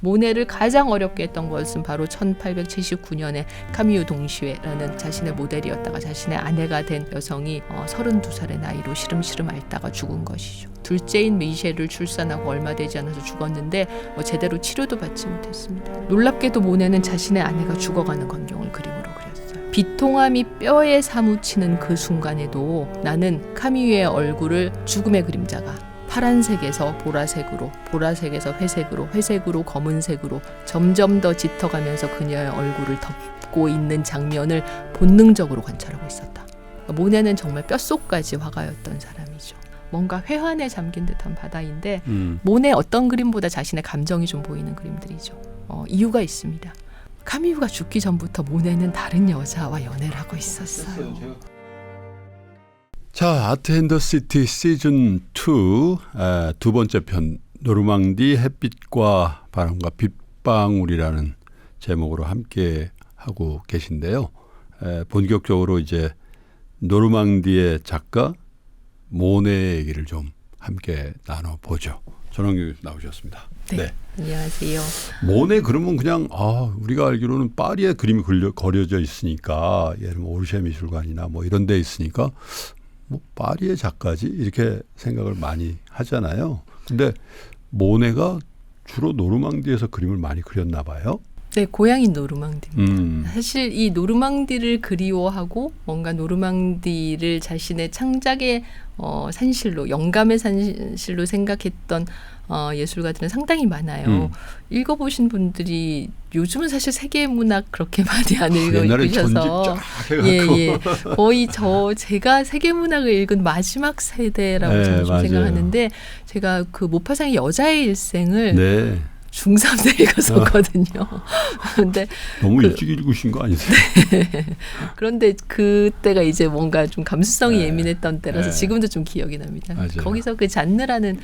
모네를 가장 어렵게 했던 것은 바로 1879년에 카미유 동시회라는 자신의 모델이었다가 자신의 아내가 된 여성이 32살의 나이로 시름시름 앓다가 죽은 것이죠. 둘째인 미셸을 출산하고 얼마 되지 않아서 죽었는데 제대로 치료도 받지 못했습니다. 놀랍게도 모네는 자신의 아내가 죽어가는 광경을 그림으로 그렸어요. 비통함이 뼈에 사무치는 그 순간에도 나는 카미유의 얼굴을 죽음의 그림자가 파란색에서 보라색으로, 보라색에서 회색으로, 회색으로 검은색으로 점점 더 짙어가면서 그녀의 얼굴을 덮고 있는 장면을 본능적으로 관찰하고 있었다. 모네는 정말 뼛속까지 화가였던 사람이죠. 뭔가 회한에 잠긴 듯한 바다인데 모네 어떤 그림보다 자신의 감정이 좀 보이는 그림들이죠. 이유가 있습니다. 카미유가 죽기 전부터 모네는 다른 여자와 연애를 하고 있었어요. 자, 아트 앤 더 시티 시즌 2 두 번째 편 노르망디 햇빛과 바람과 빗방울이라는 제목으로 함께 하고 계신데요. 본격적으로 이제 노르망디의 작가 모네의 얘기를 좀 함께 나눠보죠. 전원규 교수 나오셨습니다. 네. 안녕하세요. 모네 그러면 그냥 우리가 알기로는 파리에 그림이 그려져 있으니까 예를 들면 오르쉐 미술관이나 뭐 이런 데 있으니까 뭐 파리의 작가지 이렇게 생각을 많이 하잖아요. 근데 모네가 주로 노르망디에서 그림을 많이 그렸나 봐요. 네, 고향인 노르망디입니다. 사실 이 노르망디를 그리워하고 뭔가 노르망디를 자신의 창작의 산실로, 영감의 산실로 생각했던 예술가들은 상당히 많아요. 읽어보신 분들이 요즘은 사실 세계 문학 그렇게 많이 안 읽으셔서 거의 제가 세계 문학을 읽은 마지막 세대라고 저는 좀 생각하는데 제가 그 모파상의 여자의 일생을 중3 때 읽었었거든요. 그런데 너무 일찍 읽으신 거 아니세요? 네. 그런데 그때가 이제 뭔가 좀 감수성이 예민했던 때라서 지금도 좀 기억이 납니다. 맞아요. 거기서 그 잔느라는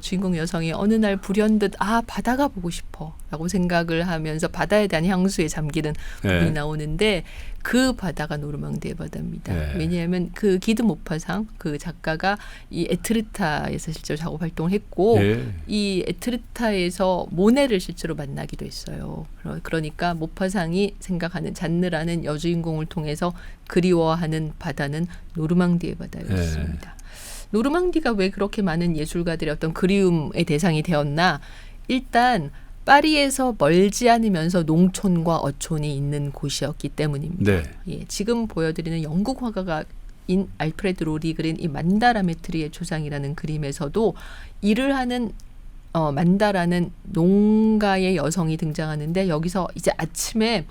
주인공 여성이 어느 날 불현듯 바다가 보고 싶어 라고 생각을 하면서 바다에 대한 향수에 잠기는 부분이 나오는데 그 바다가 노르망디의 바다입니다. 왜냐하면 그 기드 모파상 그 작가가 이 에트르타에서 실제로 작업 활동을 했고 이 에트르타에서 모네를 실제로 만나기도 했어요. 그러니까 모파상이 생각하는 잔느라는 여주인공을 통해서 그리워하는 바다는 노르망디의 바다였습니다. 노르망디가 왜 그렇게 많은 예술가들의 어떤 그리움의 대상이 되었나? 일단 파리에서 멀지 않으면서 농촌과 어촌이 있는 곳이었기 때문입니다. 지금 보여드리는 영국 화가인 알프레드 로리 그린 이 만다라메트리의 초상이라는 그림에서도 일을 하는 만다라는 농가의 여성이 등장하는데 여기서 이제 아침에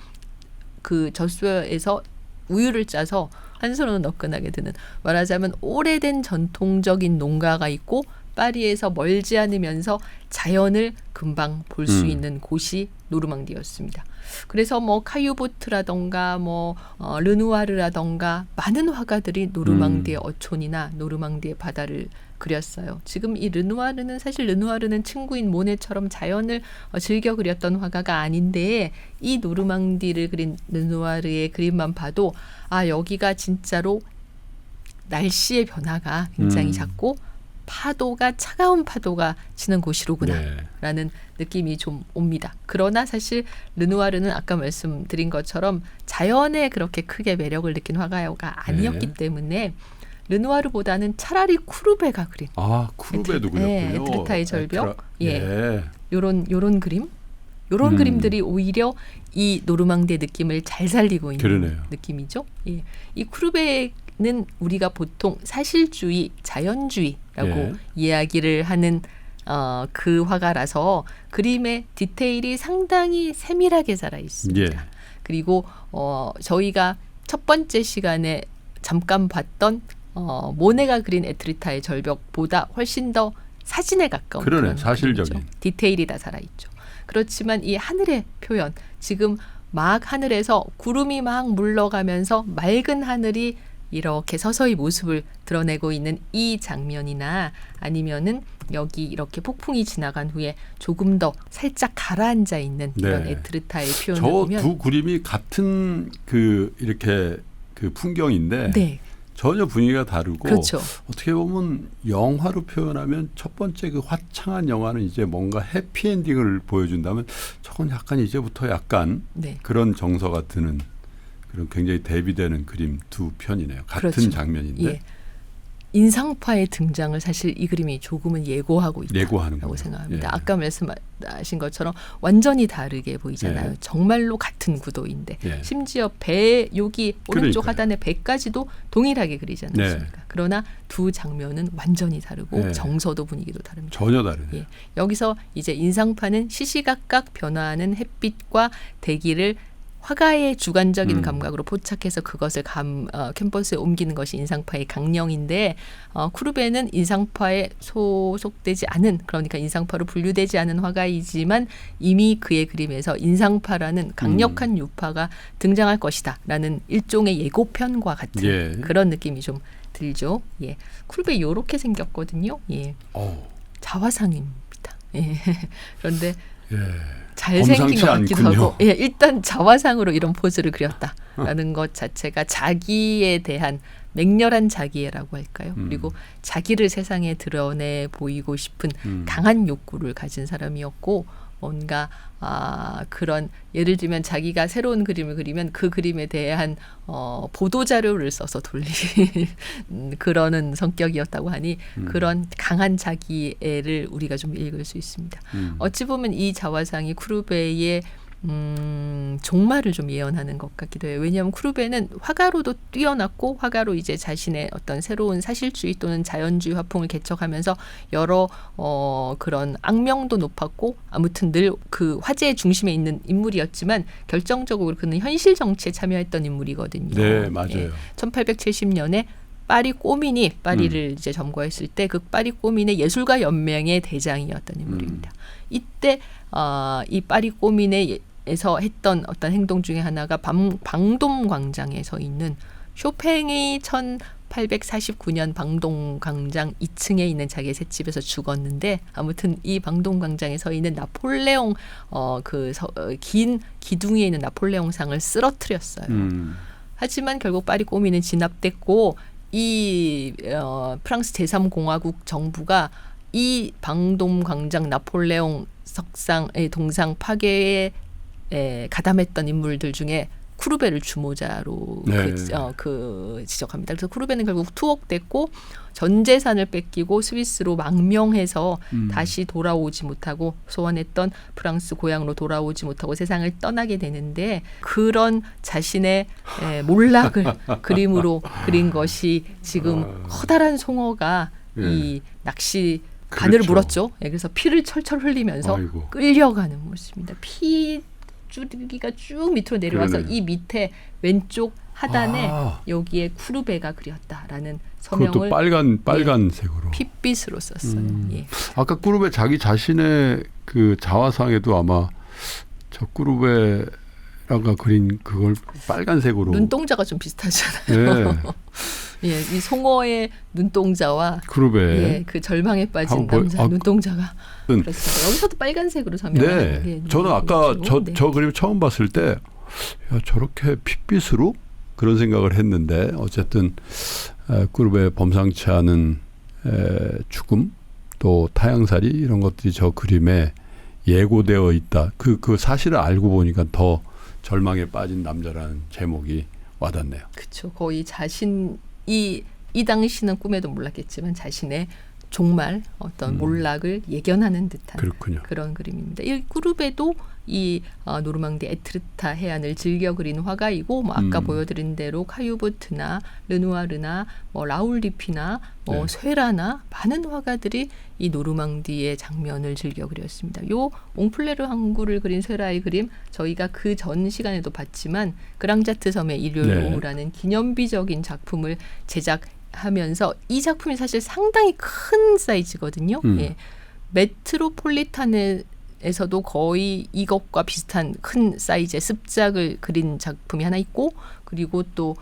그 젖소에서 우유를 짜서 한 손으로 너끈하게 드는, 말하자면 오래된 전통적인 농가가 있고 파리에서 멀지 않으면서 자연을 금방 볼 수 있는 곳이 노르망디였습니다. 그래서 뭐 카유보트라던가 르누아르라던가 많은 화가들이 노르망디의 어촌이나 노르망디의 바다를 그렸어요. 지금 이 르누아르는 사실 르누아르는 친구인 모네처럼 자연을 즐겨 그렸던 화가가 아닌데 이 노르망디를 그린 르누아르의 그림만 봐도 여기가 진짜로 날씨의 변화가 굉장히 작고 차가운 파도가 치는 곳이로구나 라는 느낌이 좀 옵니다. 그러나 사실 르누아르는 아까 말씀드린 것처럼 자연에 그렇게 크게 매력을 느낀 화가가 아니었기 때문에 르누아르보다는 차라리 쿠르베가 그린 쿠르베도 그렸군요. 에트르타의 절벽 요런 그림 요런 그림들이 오히려 이 노르망디의 느낌을 잘 살리고 있는 느낌이죠. 이 쿠르베는 우리가 보통 사실주의, 자연주의라고 이야기를 하는 그 화가라서 그림의 디테일이 상당히 세밀하게 살아 있습니다. 그리고 저희가 첫 번째 시간에 잠깐 봤던 모네가 그린 에트르타의 절벽보다 훨씬 더 사진에 가까운 그런 사실적인 그림이죠. 디테일이 다 살아있죠. 그렇지만 이 하늘의 표현, 지금 막 하늘에서 구름이 막 물러가면서 맑은 하늘이 이렇게 서서히 모습을 드러내고 있는 이 장면이나 아니면은 여기 이렇게 폭풍이 지나간 후에 조금 더 살짝 가라앉아 있는 이런 에트르타의 표현을 보면 저 두 그림이 같은 이렇게 그 풍경인데 전혀 분위기가 다르고 그렇죠. 어떻게 보면 영화로 표현하면 첫 번째 그 화창한 영화는 이제 뭔가 해피엔딩을 보여준다면 저건 약간 이제부터 약간 네. 그런 정서가 드는 그런 굉장히 대비되는 그림 두 편이네요. 같은 그렇죠. 장면인데. 예. 인상파의 등장을 사실 이 그림이 조금은 예고하고 예고하는군요. 있다고 생각합니다. 예. 아까 말씀하신 것처럼 완전히 다르게 보이잖아요. 예. 정말로 같은 구도인데 예. 심지어 배 여기 오른쪽 그러니까요. 하단의 배까지도 동일하게 그리지 않습니까? 네. 그러나 두 장면은 완전히 다르고 예. 정서도 분위기도 다릅니다. 전혀 다르네요. 예. 여기서 이제 인상파는 시시각각 변화하는 햇빛과 대기를 화가의 주관적인 감각으로 포착해서 그것을 캔버스에 옮기는 것이 인상파의 강령인데 쿠르베는 인상파에 소속되지 않은, 그러니까 인상파로 분류되지 않은 화가이지만 이미 그의 그림에서 인상파라는 강력한 유파가 등장할 것이다 라는 일종의 예고편과 같은 예. 그런 느낌이 좀 들죠. 예. 쿠르베 이렇게 생겼거든요. 예. 자화상입니다. 예. 그런데 예. 잘생긴 것 범상치 같기도 않군요. 하고, 예, 일단 자화상으로 이런 포즈를 그렸다라는 것 자체가 자기에 대한 맹렬한 자기애라고 할까요? 그리고 자기를 세상에 드러내 보이고 싶은 강한 욕구를 가진 사람이었고, 뭔가 그런 예를 들면 자기가 새로운 그림을 그리면 그 그림에 대한 보도 자료를 써서 돌리는 그러는 성격이었다고 하니 그런 강한 자기애를 우리가 좀 읽을 수 있습니다. 어찌 보면 이 자화상이 쿠르베의 종말을 좀 예언하는 것 같기도 해요. 왜냐하면 쿠르베는 화가로도 뛰어났고 화가로 이제 자신의 어떤 새로운 사실주의 또는 자연주의 화풍을 개척하면서 여러 그런 악명도 높았고 아무튼 늘 그 화제의 중심에 있는 인물이었지만 결정적으로 그는 현실 정치에 참여했던 인물이거든요. 네, 맞아요. 예, 1870년에 파리 꼬민이 파리를 이제 점거했을 때 그 파리 꼬민의 예술가 연맹의 대장이었던 인물입니다. 이때 이 파리 꼬민에서 했던 어떤 행동 중에 하나가 방돔 광장에 서 있는 쇼팽이 1849년 방돔 광장 2층에 있는 자기의 셋집에서 죽었는데 아무튼 이 방돔 광장에 서 있는 나폴레옹 긴 기둥에 있는 나폴레옹상을 쓰러뜨렸어요. 하지만 결국 파리 꼬민은 진압됐고 이 프랑스 제3공화국 정부가 이 방돔 광장 나폴레옹 석상의 동상 파괴에 가담했던 인물들 중에 쿠르베를 주모자로 지적합니다. 그래서 쿠르베는 결국 투옥됐고 전 재산을 뺏기고 스위스로 망명해서 다시 돌아오지 못하고 소원했던 프랑스 고향으로 돌아오지 못하고 세상을 떠나게 되는데 그런 자신의 몰락을 그림으로 그린 것이 지금 커다란 송어가 이 낚시 바늘을 물었죠. 그래서 피를 철철 흘리면서 아이고. 끌려가는 모습입니다. 피 줄기가 쭉 밑으로 내려와서 그러네. 이 밑에 왼쪽 하단에 여기에 쿠르베가 그렸다라는 그것도 서명을 빨간색으로. 핏빛으로 썼어요. 예. 아까 꾸르베 자기 자신의 그 자화상에도 아마 저 꾸르베라가 그린 그걸 빨간색으로. 눈동자가 좀 비슷하잖아요. 예. 예, 이 송어의 눈동자와 꾸르베. 예, 그 절망에 빠진 남자 눈동자가 그렇습니다. 여기서도 빨간색으로 서명하는 네. 저는 아까 저 그림 처음 봤을 때 야, 저렇게 핏빛으로 그런 생각을 했는데 어쨌든 꾸르베 범상치 않은 죽음 또 타향살이 이런 것들이 저 그림에 예고되어 있다. 그 사실을 알고 보니까 더 절망에 빠진 남자라는 제목이 와닿네요. 그렇죠. 거의 이 당시는 꿈에도 몰랐겠지만 자신의 종말 어떤 몰락을 예견하는 듯한 그렇군요. 그런 그림입니다. 이 꾸르베도 이 노르망디 에트르타 해안을 즐겨 그린 화가이고 뭐 아까 보여드린 대로 카유부트나 르누아르나 뭐 라울리피나 뭐 쇠라나 많은 화가들이 이 노르망디의 장면을 즐겨 그렸습니다. 요 옹플레르 항구를 그린 쇠라의 그림 저희가 그 전 시간에도 봤지만 그랑자트 섬의 일요일 오후라는 기념비적인 작품을 제작하면서 이 작품이 사실 상당히 큰 사이즈거든요. 예. 메트로폴리탄에서도 거의 이것과 비슷한 큰 사이즈의 습작을 그린 작품이 하나 있고 그리고 또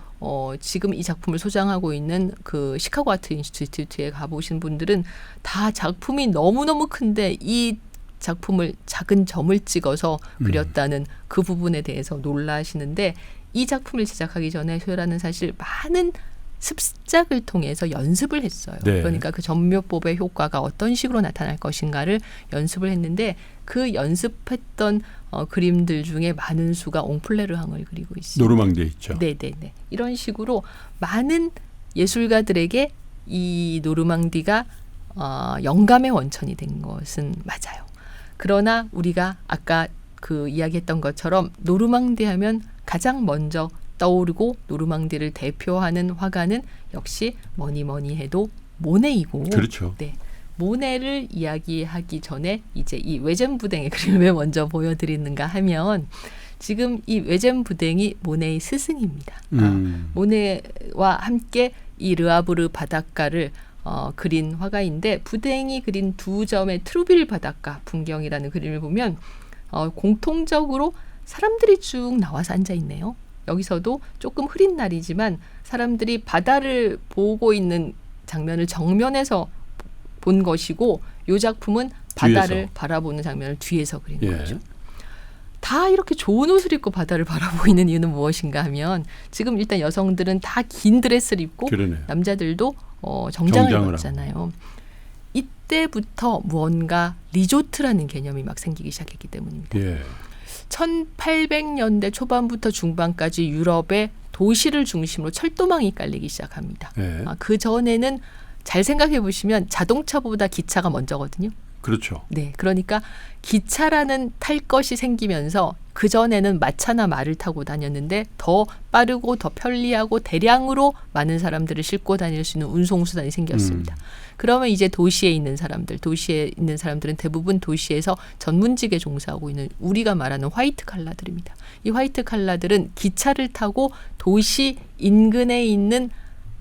지금 이 작품을 소장하고 있는 그 시카고 아트 인스티튜트에 가보신 분들은 다 작품이 너무너무 큰데 이 작품을 작은 점을 찍어서 그렸다는 그 부분에 대해서 놀라시는데 이 작품을 제작하기 전에 쇠라는 사실 많은 습작을 통해서 연습을 했어요. 네. 그러니까 그 전묘법의 효과가 어떤 식으로 나타날 것인가를 연습을 했는데 그 연습했던 그림들 중에 많은 수가 옹플레르항을 그리고 있습니다. 노르망디에 있죠. 네네네. 이런 식으로 많은 예술가들에게 이 노르망디가 영감의 원천이 된 것은 맞아요. 그러나 우리가 아까 그 이야기했던 것처럼 노르망디 하면 가장 먼저 떠오르고 노르망디를 대표하는 화가는 역시 뭐니 해도 모네이고 그렇죠. 네. 모네를 이야기하기 전에 이제 이 외젠부댕의 그림을 왜 먼저 보여드리는가 하면 지금 이 외젠부댕이 모네의 스승입니다. 모네와 함께 이 르아브르 바닷가를 그린 화가인데 부댕이 그린 두 점의 트루빌 바닷가 풍경이라는 그림을 보면 공통적으로 사람들이 쭉 나와서 앉아 있네요. 여기서도 조금 흐린 날이지만 사람들이 바다를 보고 있는 장면을 정면에서 본 것이고 이 작품은 바다를 뒤에서. 바라보는 장면을 뒤에서 그린 예. 거죠. 다 이렇게 좋은 옷을 입고 바다를 바라보이는 이유는 무엇인가 하면 지금 일단 여성들은 다 긴 드레스를 입고 그러네요. 남자들도 정장을 정장을 입었잖아요. 이때부터 무언가 리조트라는 개념이 막 생기기 시작했기 때문입니다. 예. 1800년대 초반부터 중반까지 유럽의 도시를 중심으로 철도망이 깔리기 시작합니다. 예. 그 전에는 잘 생각해 보시면 자동차보다 기차가 먼저거든요. 그렇죠. 네, 그러니까 기차라는 탈 것이 생기면서 그 전에는 마차나 말을 타고 다녔는데 더 빠르고 더 편리하고 대량으로 많은 사람들을 싣고 다닐 수 있는 운송수단이 생겼습니다. 그러면 이제 도시에 있는 사람들은 대부분 도시에서 전문직에 종사하고 있는 우리가 말하는 화이트 칼라들입니다. 이 화이트 칼라들은 기차를 타고 도시 인근에 있는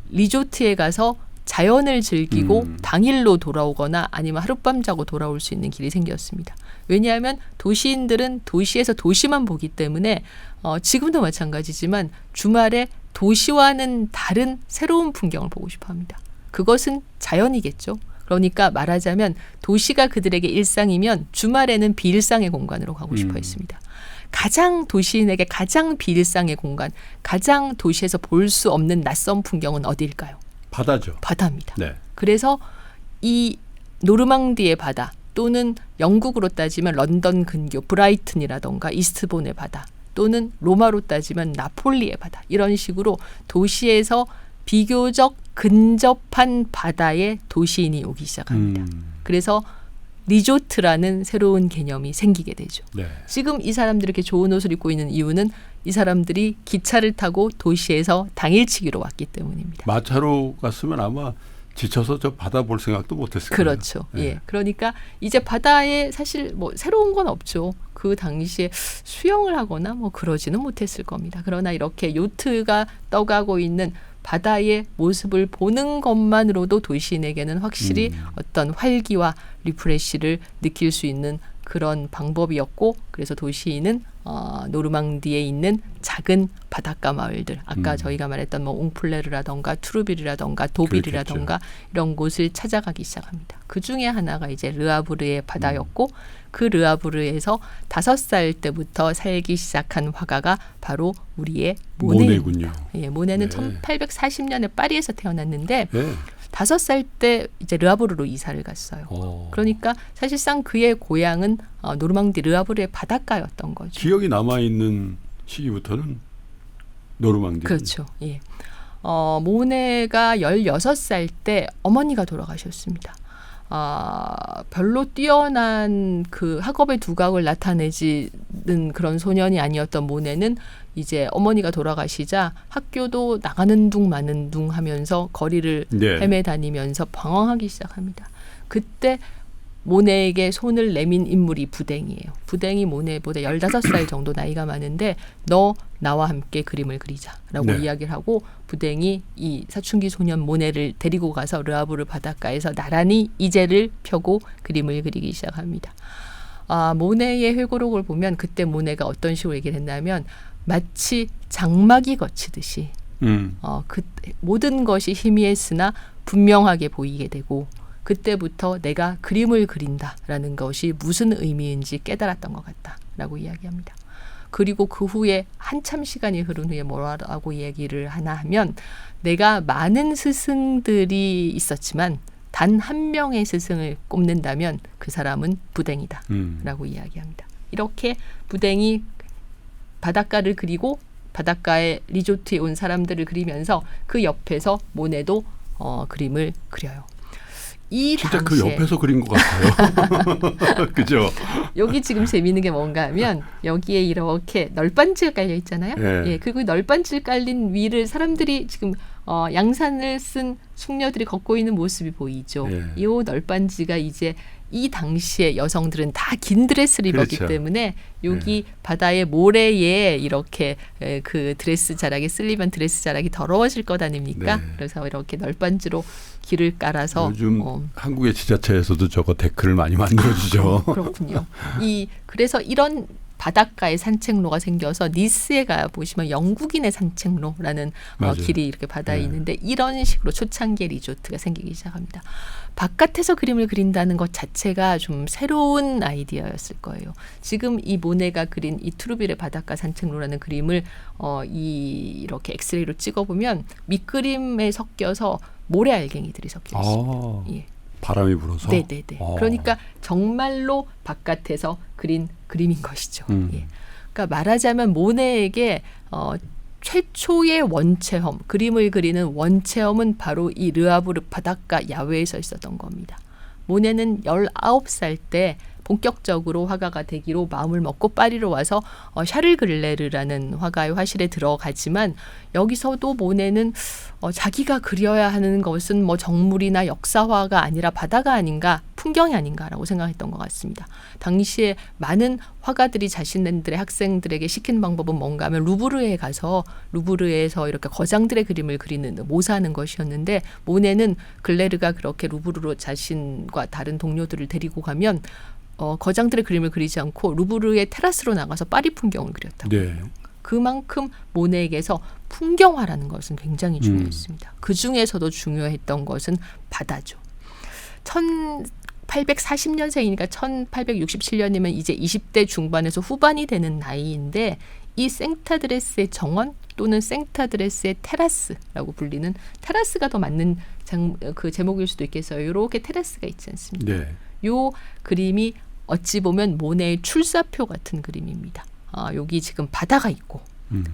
리조트에 가서 자연을 즐기고 당일로 돌아오거나 아니면 하룻밤 자고 돌아올 수 있는 길이 생겼습니다. 왜냐하면 도시인들은 도시에서 도시만 보기 때문에 지금도 마찬가지지만 주말에 도시와는 다른 새로운 풍경을 보고 싶어 합니다. 그것은 자연이겠죠. 그러니까 말하자면 도시가 그들에게 일상이면 주말에는 비일상의 공간으로 가고 싶어 했습니다. 가장 도시인에게 가장 비일상의 공간, 가장 도시에서 볼 수 없는 낯선 풍경은 어디일까요? 바다죠. 바다입니다. 네. 그래서 이 노르망디의 바다 또는 영국으로 따지면 런던 근교 브라이튼이라던가 이스트본의 바다 또는 로마로 따지면 나폴리의 바다 이런 식으로 도시에서 비교적 근접한 바다에 도시인이 오기 시작합니다. 그래서 리조트라는 새로운 개념이 생기게 되죠. 네. 지금 이 사람들이 이렇게 좋은 옷을 입고 있는 이유는 이 사람들이 기차를 타고 도시에서 당일치기로 왔기 때문입니다. 마차로 갔으면 아마 지쳐서 저 바다 볼 생각도 못했을 거예요. 그렇죠. 예. 그러니까 이제 바다에 사실 뭐 새로운 건 없죠. 그 당시에 수영을 하거나 뭐 그러지는 못했을 겁니다. 그러나 이렇게 요트가 떠가고 있는 바다의 모습을 보는 것만으로도 도시인에게는 확실히 어떤 활기와 리프레시를 느낄 수 있는 그런 방법이었고 그래서 도시인은 노르망디에 있는 작은 바닷가 마을들 아까 저희가 말했던 뭐 옹플레르라던가 투르빌이라던가 도빌이라던가 이런 곳을 찾아가기 시작합니다. 그 중에 하나가 이제 르아브르의 바다였고 그 르아브르에서 5살 때부터 살기 시작한 화가가 바로 우리의 모네군요. 예, 모네는 네. 1840년에 파리에서 태어났는데 네. 5살 때 이제 르아브르로 이사를 갔어요. 그러니까 사실상 그의 고향은 노르망디 르아브르의 바닷가였던 거죠. 기억이 남아있는 시기부터는 노르망디. 그렇죠. 예. 모네가 16살 때 어머니가 돌아가셨습니다. 별로 뛰어난 그 학업의 두각을 나타내지는 그런 소년이 아니었던 모네는 이제 어머니가 돌아가시자 학교도 나가는 둥 마는 둥 하면서 거리를 헤매 다니면서 방황하기 시작합니다. 그때 모네에게 손을 내민 인물이 부댕이에요. 부댕이 모네보다 15살 정도 나이가 많은데 너 나와 함께 그림을 그리자라고 이야기를 하고 부댕이 이 사춘기 소년 모네를 데리고 가서 르아브르 바닷가에서 나란히 이제를 펴고 그림을 그리기 시작합니다. 모네의 회고록을 보면 그때 모네가 어떤 식으로 얘기를 했냐면 마치 장막이 거치듯이 그 모든 것이 희미했으나 분명하게 보이게 되고 그때부터 내가 그림을 그린다라는 것이 무슨 의미인지 깨달았던 것 같다라고 이야기합니다. 그리고 그 후에 한참 시간이 흐른 후에 뭐라고 얘기를 하나 하면 내가 많은 스승들이 있었지만 단 한 명의 스승을 꼽는다면 그 사람은 부댕이다 라고 이야기합니다. 이렇게 부댕이 바닷가를 그리고 바닷가에 리조트에 온 사람들을 그리면서 그 옆에서 모네도 그림을 그려요. 이 진짜 당시에 그 옆에서 그린 것 같아요. 그죠? 여기 지금 재미있는 게 뭔가 하면 여기에 이렇게 널빤지가 깔려 있잖아요. 예. 예, 그리고 널빤지를 깔린 위를 사람들이 지금 양산을 쓴 숙녀들이 걷고 있는 모습이 보이죠. 예. 이 널빤지가 이제 이 당시에 여성들은 다 긴 드레스를 입었기 그렇죠. 때문에 여기 바다의 모래에 이렇게 그 드레스 자락에 쓸리면 드레스 자락이 더러워질 것 아닙니까? 네. 그래서 이렇게 널빤지로 길을 깔아서 요즘 한국의 지자체에서도 저거 데크를 많이 만들어주죠. 그렇군요. 그래서 이런 바닷가에 산책로가 생겨서 니스에 가 보시면 영국인의 산책로라는 길이 이렇게 바다에 있는데 이런 식으로 초창기의 리조트가 생기기 시작합니다. 바깥에서 그림을 그린다는 것 자체가 좀 새로운 아이디어였을 거예요. 지금 이 모네가 그린 이 트루빌의 바닷가 산책로라는 그림을 이렇게 엑스레이로 찍어보면 밑그림에 섞여서 모래 알갱이들이 섞여 있습니다. 예. 바람이 불어서? 네네네. 그러니까 정말로 바깥에서 그린 그림인 것이죠. 예. 그러니까 말하자면 모네에게 최초의 원체험, 그림을 그리는 원체험은 바로 이 르아브르 바닷가 야외에서 있었던 겁니다. 모네는 19살 때 본격적으로 화가가 되기로 마음을 먹고 파리로 와서 샤를 글레르라는 화가의 화실에 들어가지만 여기서도 모네는 자기가 그려야 하는 것은 뭐 정물이나 역사화가 아니라 바다가 아닌가, 풍경이 아닌가라고 생각했던 것 같습니다. 당시에 많은 화가들이 자신들의 학생들에게 시킨 방법은 뭔가 하면 루브르에 가서 루브르에서 이렇게 거장들의 그림을 그리는 모사하는 것이었는데 모네는 글레르가 그렇게 루브르로 자신과 다른 동료들을 데리고 가면 거장들의 그림을 그리지 않고 루브르의 테라스로 나가서 파리 풍경을 그렸다고 해요. 네. 그만큼 모네에게서 풍경화라는 것은 굉장히 중요했습니다. 그 중에서도 중요했던 것은 바다죠. 1840년생이니까 1867년이면 이제 20대 중반에서 후반이 되는 나이인데 이 생타드레스의 정원 또는 생타드레스의 테라스라고 불리는 테라스가 더 맞는 그 제목일 수도 있겠어요. 이렇게 테라스가 있지 않습니까? 네. 요 그림이 어찌 보면 모네의 출사표 같은 그림입니다. 여기 지금 바다가 있고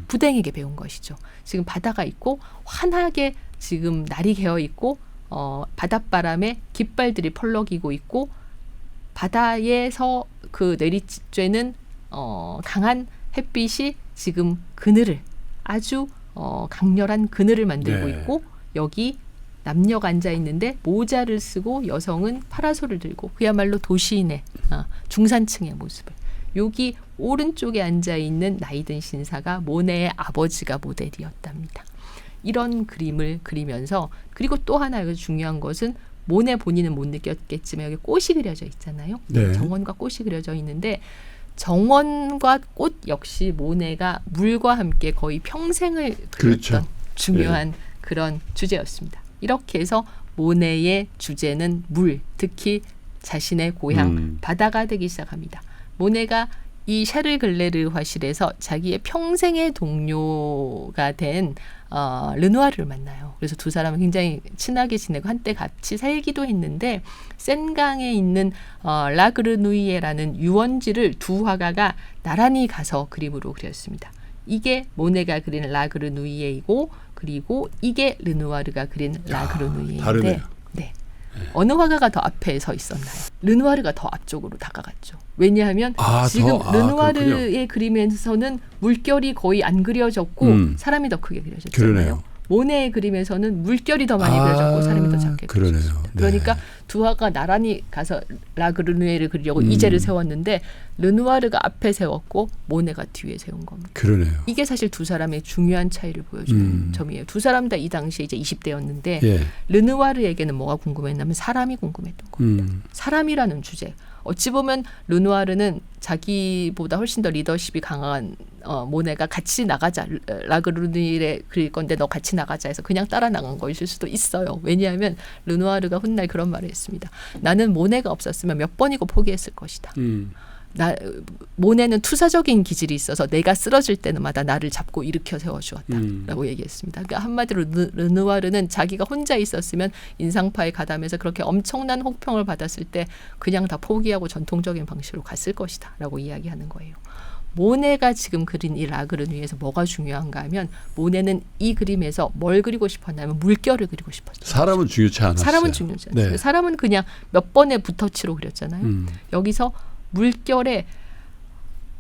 부댕에게 배운 것이죠. 지금 바다가 있고 환하게 지금 날이 개어 있고 바닷바람에 깃발들이 펄럭이고 있고 바다에서 그 내리쬐는 강한 햇빛이 지금 그늘을 아주 강렬한 그늘을 만들고 네. 있고 여기 남녀가 앉아 있는데 모자를 쓰고 여성은 파라솔을 들고 그야말로 도시인의 중산층의 모습을 여기 오른쪽에 앉아 있는 나이든 신사가 모네의 아버지가 모델이었답니다. 이런 그림을 그리면서 그리고 또 하나 여기서 중요한 것은 모네 본인은 못 느꼈겠지만 여기 꽃이 그려져 있잖아요. 네. 정원과 꽃이 그려져 있는데 정원과 꽃 역시 모네가 물과 함께 거의 평생을 그렸던 그렇죠. 중요한 그런 주제였습니다. 이렇게 해서 모네의 주제는 물, 특히 자신의 고향 바다가 되기 시작합니다. 모네가 이 샤를 글레르 화실에서 자기의 평생의 동료가 된 르누아르를 만나요. 그래서 두 사람은 굉장히 친하게 지내고 한때 같이 살기도 했는데 센강에 있는 라그르누이에라는 유원지를 두 화가가 나란히 가서 그림으로 그렸습니다. 이게 모네가 그린 라그르누이에이고 그리고 이게 르누아르가 그린 라그르누이에인데 다르네요. 네. 어느 화가가 더 앞에 서 있었나요? 르누아르가 더 앞쪽으로 다가갔죠. 왜냐하면 지금 르누아르의 그림에서는 물결이 거의 안 그려졌고 사람이 더 크게 그려졌잖아요. 그러네요. 모네의 그림에서는 물결이 더 많이 그려졌고 사람이 더 작게 그려졌습니다. 네. 그러니까 두 화가 나란히 가서 라그르누이를 그리려고 이제를 세웠는데 르누아르가 앞에 세웠고 모네가 뒤에 세운 겁니다. 그러네요. 이게 사실 두 사람의 중요한 차이를 보여주는 점이에요. 두 사람 다 이 당시에 이제 20대였는데 예. 르누아르에게는 뭐가 궁금했냐면 사람이 궁금했던 겁니다. 사람이라는 주제. 어찌 보면 르누아르는 자기보다 훨씬 더 리더십이 강한 모네가 같이 나가자. 라그르누이에 그릴 건데 너 같이 나가자 해서 그냥 따라 나간 것일 수도 있어요. 왜냐하면 르누아르가 훗날 그런 말을 했습니다. 나는 모네가 없었으면 몇 번이고 포기했을 것이다. 모네는 투사적인 기질이 있어서 내가 쓰러질 때마다 나를 잡고 일으켜 세워주었다라고 얘기했습니다. 그러니까 한마디로 르누아르는 자기가 혼자 있었으면 인상파에 가담해서 그렇게 엄청난 혹평을 받았을 때 그냥 다 포기하고 전통적인 방식으로 갔을 것이다 라고 이야기하는 거예요. 모네가 지금 그린 이 라그를 위해서 뭐가 중요한가 하면 모네는 이 그림에서 뭘 그리고 싶었냐면 물결을 그리고 싶었어요. 사람은 중요치 않았어요. 사람은 중요치 않았어요. 네. 사람은 그냥 몇 번의 붓터치로 그렸잖아요. 여기서 물결에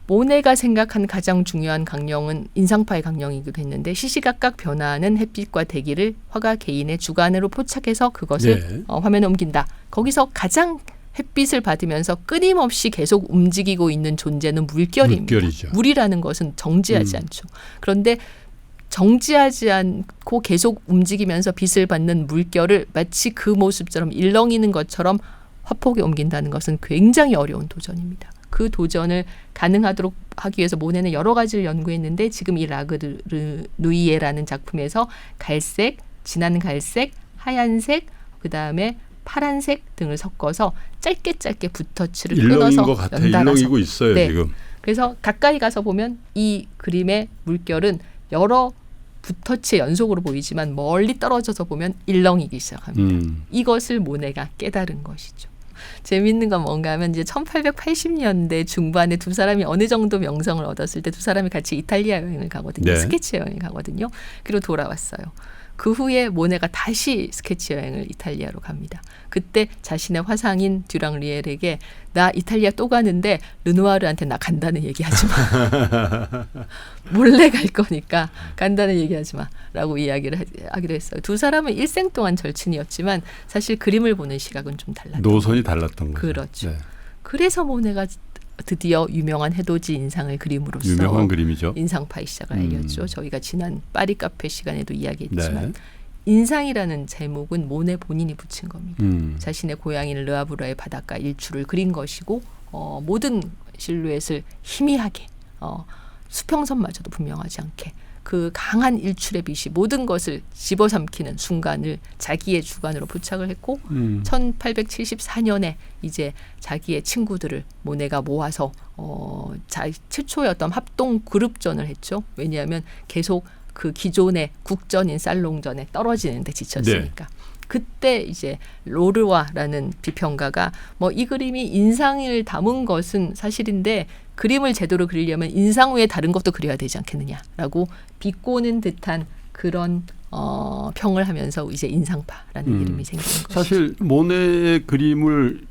모네가 생각한 가장 중요한 강령은 인상파의 강령이기도 했는데 시시각각 변화하는 햇빛과 대기를 화가 개인의 주관으로 포착해서 그것을 화면에 옮긴다. 거기서 가장 햇빛을 받으면서 끊임없이 계속 움직이고 있는 존재는 물결입니다. 물결이죠. 물이라는 것은 정지하지 않죠. 그런데 정지하지 않고 계속 움직이면서 빛을 받는 물결을 마치 그 모습처럼 일렁이는 것처럼 화폭에 옮긴다는 것은 굉장히 어려운 도전입니다. 그 도전을 가능하도록 하기 위해서 모네는 여러 가지를 연구했는데 지금 이 라그누이에라는 작품에서 갈색, 진한 갈색, 하얀색, 그다음에 파란색 등을 섞어서 짧게 붓터치를 끊어서 것 같아. 연달아서. 일렁이고 있어요. 네. 지금. 그래서 가까이 가서 보면 이 그림의 물결은 여러 붓터치의 연속으로 보이지만 멀리 떨어져서 보면 일렁이기 시작합니다. 이것을 모네가 깨달은 것이죠. 재미있는 건 뭔가 하면 이제 1880년대 중반에 두 사람이 어느 정도 명성을 얻었을 때 두 사람이 같이 이탈리아 여행을 가거든요. 네. 스케치 여행을 가거든요. 그리고 돌아왔어요. 그 후에 모네가 다시 스케치 여행을 이탈리아로 갑니다. 그때 자신의 화상인 듀랑 리엘에게 나 이탈리아 또 가는데 르누아르한테 나 간다는 얘기하지 마. 몰래 갈 거니까 간다는 얘기하지 마라고 이야기를 하기로 했어요. 두 사람은 일생 동안 절친이었지만 사실 그림을 보는 시각은 좀 달랐던 노선이 달랐던 거죠. 그렇죠. 네. 그래서 모네가 드디어 유명한 해돋이 인상을 그림으로써 유명한 그림이죠. 인상파의 시작을 알렸죠. 저희가 지난 파리 카페 시간에도 이야기했지만 네. 인상이라는 제목은 모네 본인이 붙인 겁니다. 자신의 고향인 르아브르의 바닷가 일출을 그린 것이고 모든 실루엣을 희미하게 수평선마저도 분명하지 않게 그 강한 일출의 빛이 모든 것을 집어삼키는 순간을 자기의 주관으로 포착을 했고 1874년에 이제 자기의 친구들을 모네가 모아서 최초의 어떤 합동 그룹전을 했죠. 왜냐하면 계속 그 기존의 국전인 살롱전에 떨어지는 데 지쳤으니까. 네. 그때 이제 로르와라는 비평가가 뭐 이 그림이 인상을 담은 것은 사실인데 그림을 제대로 그리려면 인상 외에 다른 것도 그려야 되지 않겠느냐라고 비꼬는 듯한 그런 평을 하면서 이제 인상파라는 이름이 생긴 거죠. 사실 모네의 그림을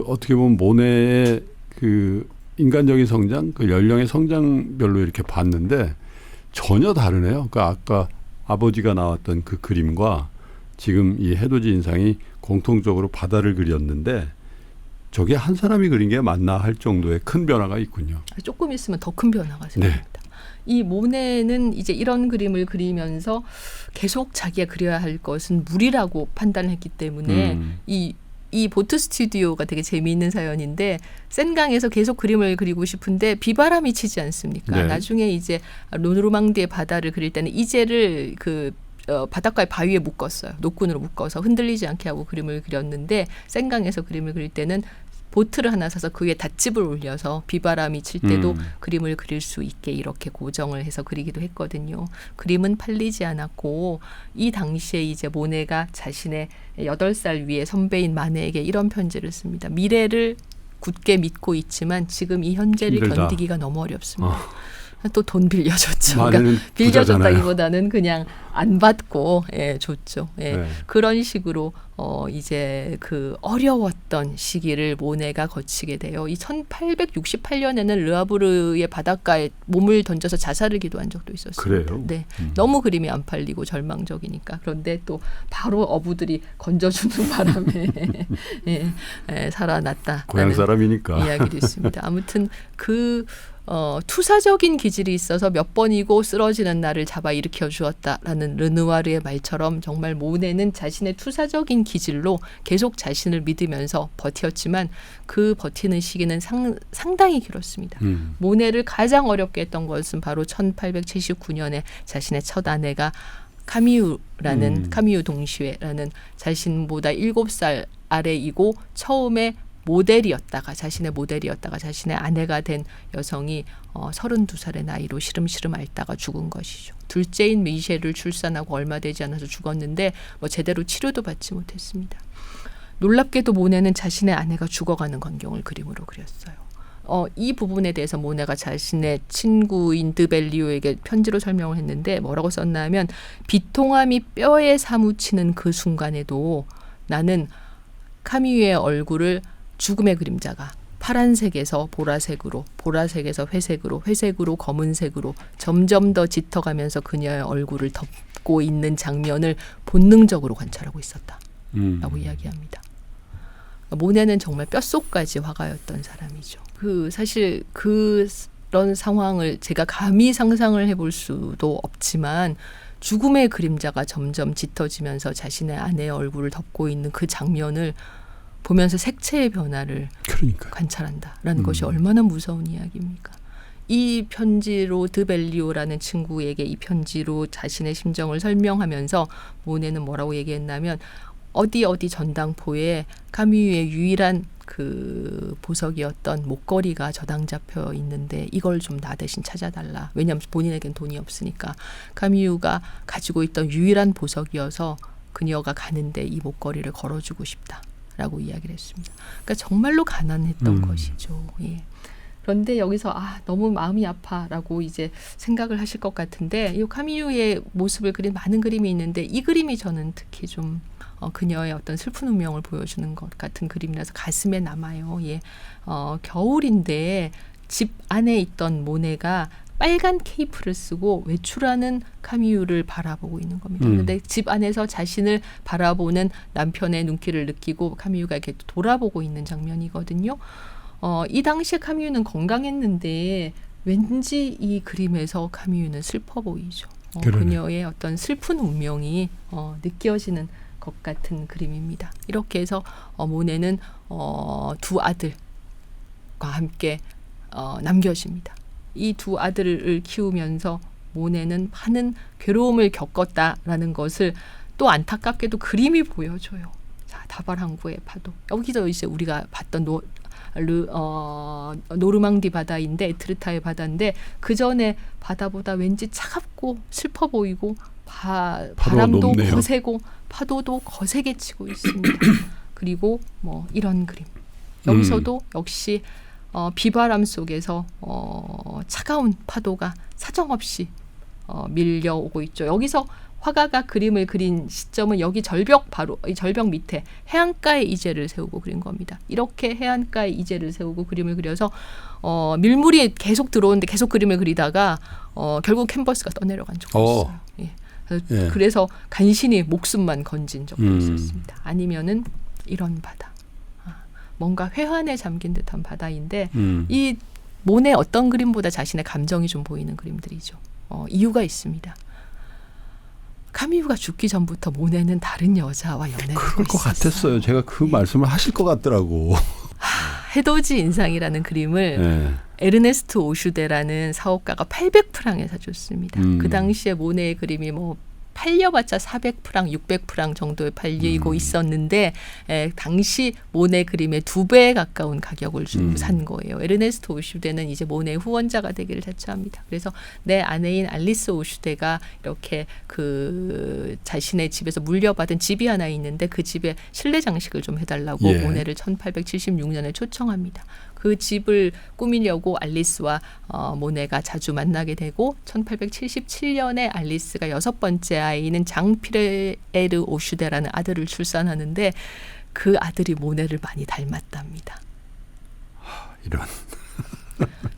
어떻게 보면 모네의 그 인간적인 성장, 그 연령의 성장별로 이렇게 봤는데 전혀 다르네요. 그러니까 아까 아버지가 나왔던 그 그림과 지금 이 해돋이 인상이 공통적으로 바다를 그렸는데 저게 한 사람이 그린 게 맞나 할 정도의 큰 변화가 있군요. 조금 있으면 더 큰 변화가 생깁니다. 네. 이 모네는 이제 이런 그림을 그리면서 계속 자기가 그려야 할 것은 물이라고 판단을 했기 때문에 이 보트 스튜디오가 되게 재미있는 사연인데 센강에서 계속 그림을 그리고 싶은데 비바람이 치지 않습니까? 네. 나중에 이제 노르망디의 바다를 그릴 때는 이젤을 바닷가의 바위에 묶었어요. 노끈으로 묶어서 흔들리지 않게 하고 그림을 그렸는데 센강에서 그림을 그릴 때는 보트를 하나 사서 그 위에 닷집을 올려서 비바람이 칠 때도 그림을 그릴 수 있게 이렇게 고정을 해서 그리기도 했거든요. 그림은 팔리지 않았고 이 당시에 이제 모네가 자신의 8살 위의 선배인 마네에게 이런 편지를 씁니다. 미래를 굳게 믿고 있지만 지금 이 현재를 힘들다. 견디기가 너무 어렵습니다. 또 돈 빌려줬죠. 그러니까 부자잖아요. 빌려줬다기보다는 그냥 안 받고 줬죠. 네. 그런 식으로 이제 그 어려웠던 시기를 모네가 거치게 돼요. 이 1868년에는 르아브르의 바닷가에 몸을 던져서 자살을 기도한 적도 있었습니다. 그래요? 네, 너무 그림이 안 팔리고 절망적이니까. 그런데 또 바로 어부들이 건져주는 바람에 살아났다. 고향 사람이니까. 이야기도 있습니다. 아무튼 투사적인 기질이 있어서 몇 번이고 쓰러지는 나를 잡아 일으켜 주었다라는 르누아르의 말처럼 정말 모네는 자신의 투사적인 기질로 계속 자신을 믿으면서 버텼지만 그 버티는 시기는 상당히 길었습니다. 모네를 가장 어렵게 했던 것은 바로 1879년에 자신의 첫 아내가 카미유 동시회라는 자신보다 7살 아래이고 처음에 자신의 모델이었다가 자신의 아내가 된 여성이 32살의 나이로 시름시름 앓다가 죽은 것이죠. 둘째인 미셸을 출산하고 얼마 되지 않아서 죽었는데 뭐 제대로 치료도 받지 못했습니다. 놀랍게도 모네는 자신의 아내가 죽어가는 광경을 그림으로 그렸어요. 이 부분에 대해서 모네가 자신의 친구인 드벨리오에게 편지로 설명을 했는데 뭐라고 썼나 하면 비통함이 뼈에 사무치는 그 순간에도 나는 카미유의 얼굴을 죽음의 그림자가 파란색에서 보라색으로, 보라색에서 회색으로, 회색으로 검은색으로 점점 더 짙어가면서 그녀의 얼굴을 덮고 있는 장면을 본능적으로 관찰하고 있었다라고 이야기합니다. 모네는 정말 뼛속까지 화가였던 사람이죠. 사실 그런 상황을 제가 감히 상상을 해볼 수도 없지만 죽음의 그림자가 점점 짙어지면서 자신의 아내의 얼굴을 덮고 있는 그 장면을 보면서 색채의 변화를 관찰한다라는 것이 얼마나 무서운 이야기입니까? 이 편지로 드벨리오라는 친구에게 이 편지로 자신의 심정을 설명하면서 모네는 뭐라고 얘기했냐면 어디 전당포에 카미유의 유일한 그 보석이었던 목걸이가 저당 잡혀 있는데 이걸 좀 나 대신 찾아달라. 왜냐하면 본인에겐 돈이 없으니까. 카미유가 가지고 있던 유일한 보석이어서 그녀가 가는데 이 목걸이를 걸어주고 싶다라고 이야기를 했습니다. 그러니까 정말로 가난했던 것이죠. 예. 그런데 여기서 너무 마음이 아파라고 이제 생각을 하실 것 같은데 이 카미유의 모습을 그린 많은 그림이 있는데 이 그림이 저는 특히 좀 그녀의 어떤 슬픈 운명을 보여주는 것 같은 그림이라서 가슴에 남아요. 예. 겨울인데 집 안에 있던 모네가 빨간 케이프를 쓰고 외출하는 카미유를 바라보고 있는 겁니다. 그런데 집 안에서 자신을 바라보는 남편의 눈길을 느끼고 카미유가 이렇게 돌아보고 있는 장면이거든요. 이 당시에 카미유는 건강했는데 왠지 이 그림에서 카미유는 슬퍼 보이죠. 그녀의 어떤 슬픈 운명이 느껴지는 것 같은 그림입니다. 이렇게 해서 모네는 두 아들과 함께 남겨집니다. 이 두 아들을 키우면서 모네는 많은 괴로움을 겪었다라는 것을 또 안타깝게도 그림이 보여줘요. 자, 다발항구의 파도. 여기서 이제 우리가 봤던 노르망디 바다인데 에트르타의 바다인데 그 전에 바다보다 왠지 차갑고 슬퍼 보이고 바람도 거세고 파도도 거세게 치고 있습니다. 그리고 뭐 이런 그림. 여기서도 역시 비바람 속에서 차가운 파도가 사정없이 밀려오고 있죠. 여기서 화가가 그림을 그린 시점은 여기 절벽 바로 이 절벽 밑에 해안가에 이제를 세우고 그린 겁니다. 이렇게 해안가에 이제를 세우고 그림을 그려서 밀물이 계속 들어오는데 계속 그림을 그리다가 결국 캔버스가 떠내려간 적도 있어요. 예. 그래서 간신히 목숨만 건진 적도 있었습니다. 아니면은 이런 바다. 뭔가 회한에 잠긴 듯한 바다인데 이 모네 어떤 그림보다 자신의 감정이 좀 보이는 그림들이죠. 이유가 있습니다. 카미유가 죽기 전부터 모네는 다른 여자와 연애를 하고 그럴 것 같았어요. 제가 그 말씀을 하실 것 같더라고. 해돋이 인상이라는 그림을 에르네스트 오슈데라는 사업가가 800프랑에 사줬습니다. 그 당시에 모네의 그림이 뭐 팔려봤자 400프랑, 600프랑 정도에 팔리고 있었는데 당시 모네 그림의 2배에 가까운 가격을 주고 산 거예요. 에르네스트 오슈데는 이제 모네의 후원자가 되기를 자처합니다. 그래서 내 아내인 알리스 오슈데가 이렇게 그 자신의 집에서 물려받은 집이 하나 있는데 그 집에 실내 장식을 좀 해달라고 모네를 1876년에 초청합니다. 그 집을 꾸미려고 알리스와 모네가 자주 만나게 되고 1877년에 알리스가 6번째 아이는 장피레르 오슈데라는 아들을 출산하는데 그 아들이 모네를 많이 닮았답니다. 이런.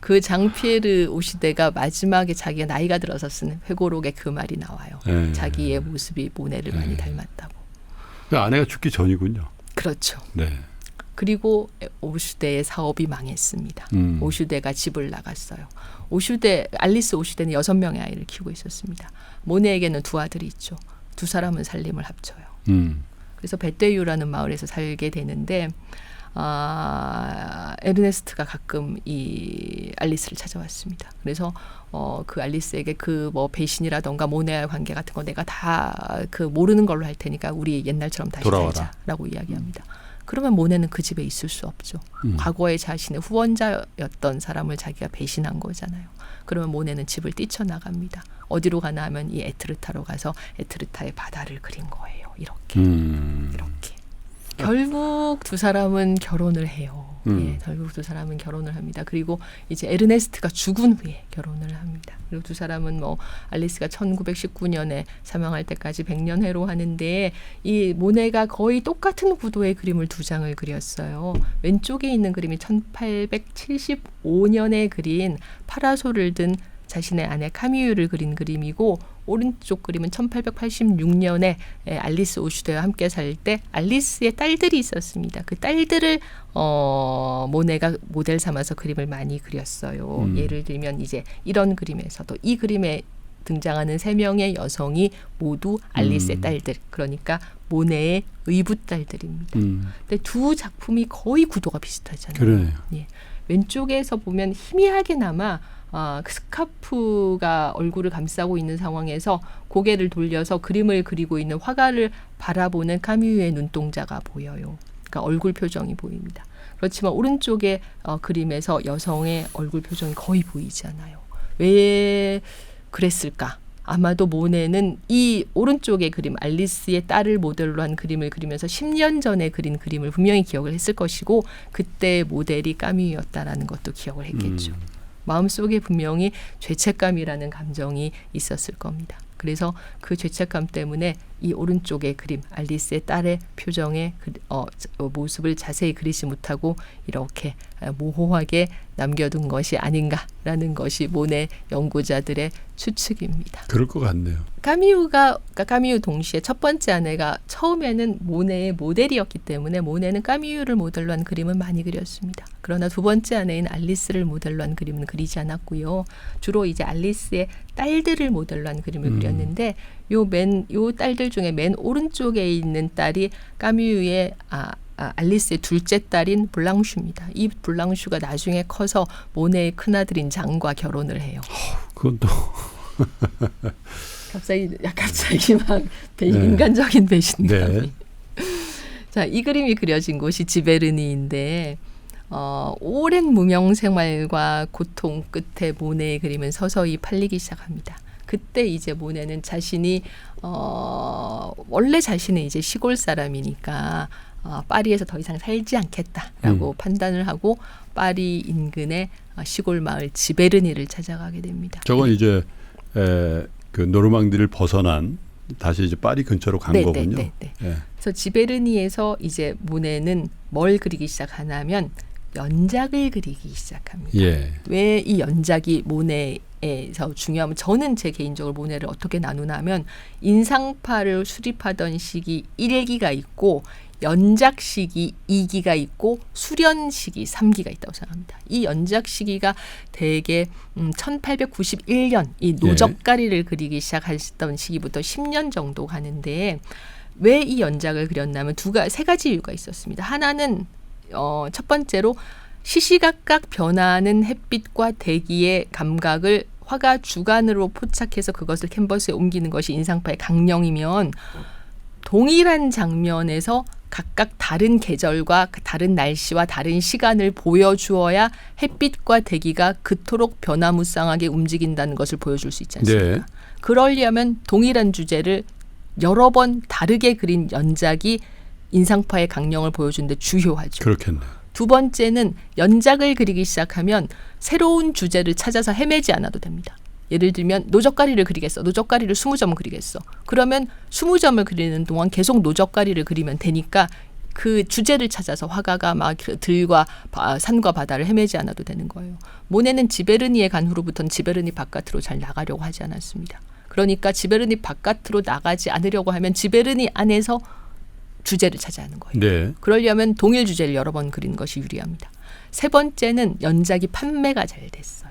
그 장피에르 오슈데가 마지막에 자기가 나이가 들어서 쓴 회고록에 그 말이 나와요. 자기의 모습이 모네를 많이 닮았다고. 그 아내가 죽기 전이군요. 그렇죠. 네. 그리고 오슈데의 사업이 망했습니다. 오슈데가 집을 나갔어요. 알리스 오슈데는 6명의 아이를 키우고 있었습니다. 모네에게는 2 아들이 있죠. 2 사람은 살림을 합쳐요. 그래서 베테유라는 마을에서 살게 되는데 에르네스트가 가끔 이 알리스를 찾아왔습니다. 그래서 그 알리스에게 그 뭐 배신이라던가 모네와의 관계 같은 거 내가 다 그 모르는 걸로 할 테니까 우리 옛날처럼 다시 살자라고 이야기합니다. 그러면 모네는 그 집에 있을 수 없죠. 과거에 자신의 후원자였던 사람을 자기가 배신한 거잖아요. 그러면 모네는 집을 뛰쳐나갑니다. 어디로 가나 하면 이 에트르타로 가서 에트르타의 바다를 그린 거예요. 이렇게. 이렇게. 결국 두 사람은 결혼을 해요. 예, 결국 두 사람은 결혼을 합니다. 그리고 이제 에르네스트가 죽은 후에 결혼을 합니다. 그리고 두 사람은 뭐 알리스가 1919년에 사망할 때까지 100년 회로하는데 이 모네가 거의 똑같은 구도의 그림을 두 장을 그렸어요. 왼쪽에 있는 그림이 1875년에 그린 파라솔을 든 자신의 아내 카미유를 그린 그림이고 오른쪽 그림은 1886년에 알리스 오슈드와 함께 살 때 알리스의 딸들이 있었습니다. 그 딸들을 모네가 모델 삼아서 그림을 많이 그렸어요. 예를 들면 이제 이런 그림에서도 이 그림에 등장하는 3명의 여성이 모두 알리스의 딸들, 그러니까 모네의 의붓딸들입니다. 근데 두 작품이 거의 구도가 비슷하잖아요. 그러네요. 예. 왼쪽에서 보면 희미하게나마 그 스카프가 얼굴을 감싸고 있는 상황에서 고개를 돌려서 그림을 그리고 있는 화가를 바라보는 카뮤의 눈동자가 보여요. 그러니까 얼굴 표정이 보입니다. 그렇지만 오른쪽의 그림에서 여성의 얼굴 표정이 거의 보이지 않아요. 왜 그랬을까? 아마도 모네는 이 오른쪽의 그림, 알리스의 딸을 모델로 한 그림을 그리면서 10년 전에 그린 그림을 분명히 기억을 했을 것이고 그때 모델이 까뮤였다라는 것도 기억을 했겠죠. 마음속에 분명히 죄책감이라는 감정이 있었을 겁니다. 그래서 그 죄책감 때문에 이 오른쪽의 그림, 알리스의 딸의 표정의 모습을 자세히 그리지 못하고 이렇게 모호하게 남겨둔 것이 아닌가라는 것이 모네 연구자들의 추측입니다. 그럴 것 같네요. 까뮤 동시에 첫 번째 아내가 처음에는 모네의 모델이었기 때문에 모네는 까뮤를 모델로 한 그림은 많이 그렸습니다. 그러나 두 번째 아내인 알리스를 모델로 한 그림은 그리지 않았고요. 주로 이제 알리스의 딸들을 모델로 한 그림을 그렸는데 요 딸들 중에 맨 오른쪽에 있는 딸이 까뮤의 알리스의 둘째 딸인 블랑슈입니다. 이 블랑슈가 나중에 커서 모네의 큰아들인 장과 결혼을 해요. 그건 또 갑자기 막 인간적인 배신감이. 네. 자, 이 그림이 그려진 곳이 지베르니인데 오랜 무명 생활과 고통 끝에 모네의 그림은 서서히 팔리기 시작합니다. 그때 이제 모네는 자신이 원래 자신은 이제 시골 사람이니까 파리에서 더 이상 살지 않겠다라고 판단을 하고 파리 인근의 시골 마을 지베르니를 찾아가게 됩니다. 저건 이제 그 노르망디를 벗어난 다시 이제 파리 근처로 간 거군요. 네. 그래서 지베르니에서 이제 모네는 뭘 그리기 시작하냐면 연작을 그리기 시작합니다. 예. 왜 이 연작이 모네에서 중요하면 저는 제 개인적으로 모네를 어떻게 나누냐면 인상파를 수립하던 시기 1기가 있고 연작 시기 2기가 있고 수련 시기 3기가 있다고 생각합니다. 이 연작 시기가 대개 1891년 이 노적가리를 그리기 시작하셨던 시기부터 10년 정도 가는데 왜 이 연작을 그렸냐면 세 가지 이유가 있었습니다. 하나는 첫 번째로 시시각각 변화하는 햇빛과 대기의 감각을 화가 주관으로 포착해서 그것을 캔버스에 옮기는 것이 인상파의 강령이면 동일한 장면에서 각각 다른 계절과 다른 날씨와 다른 시간을 보여주어야 햇빛과 대기가 그토록 변화무쌍하게 움직인다는 것을 보여줄 수 있지 않습니까? 네. 그러려면 동일한 주제를 여러 번 다르게 그린 연작이 인상파의 강령을 보여주는데 주요하죠. 그렇겠네요. 두 번째는 연작을 그리기 시작하면 새로운 주제를 찾아서 헤매지 않아도 됩니다. 예를 들면 노적가리를 그리겠어. 노적가리를 20점 그리겠어. 그러면 20점을 그리는 동안 계속 노적가리를 그리면 되니까 그 주제를 찾아서 화가가 막 들과 산과 바다를 헤매지 않아도 되는 거예요. 모네는 지베르니에 간 후로부터는 지베르니 바깥으로 잘 나가려고 하지 않았습니다. 그러니까 지베르니 바깥으로 나가지 않으려고 하면 지베르니 안에서 주제를 찾아야 하는 거예요. 네. 그러려면 동일 주제를 여러 번 그리는 것이 유리합니다. 세 번째는 연작이 판매가 잘 됐어요.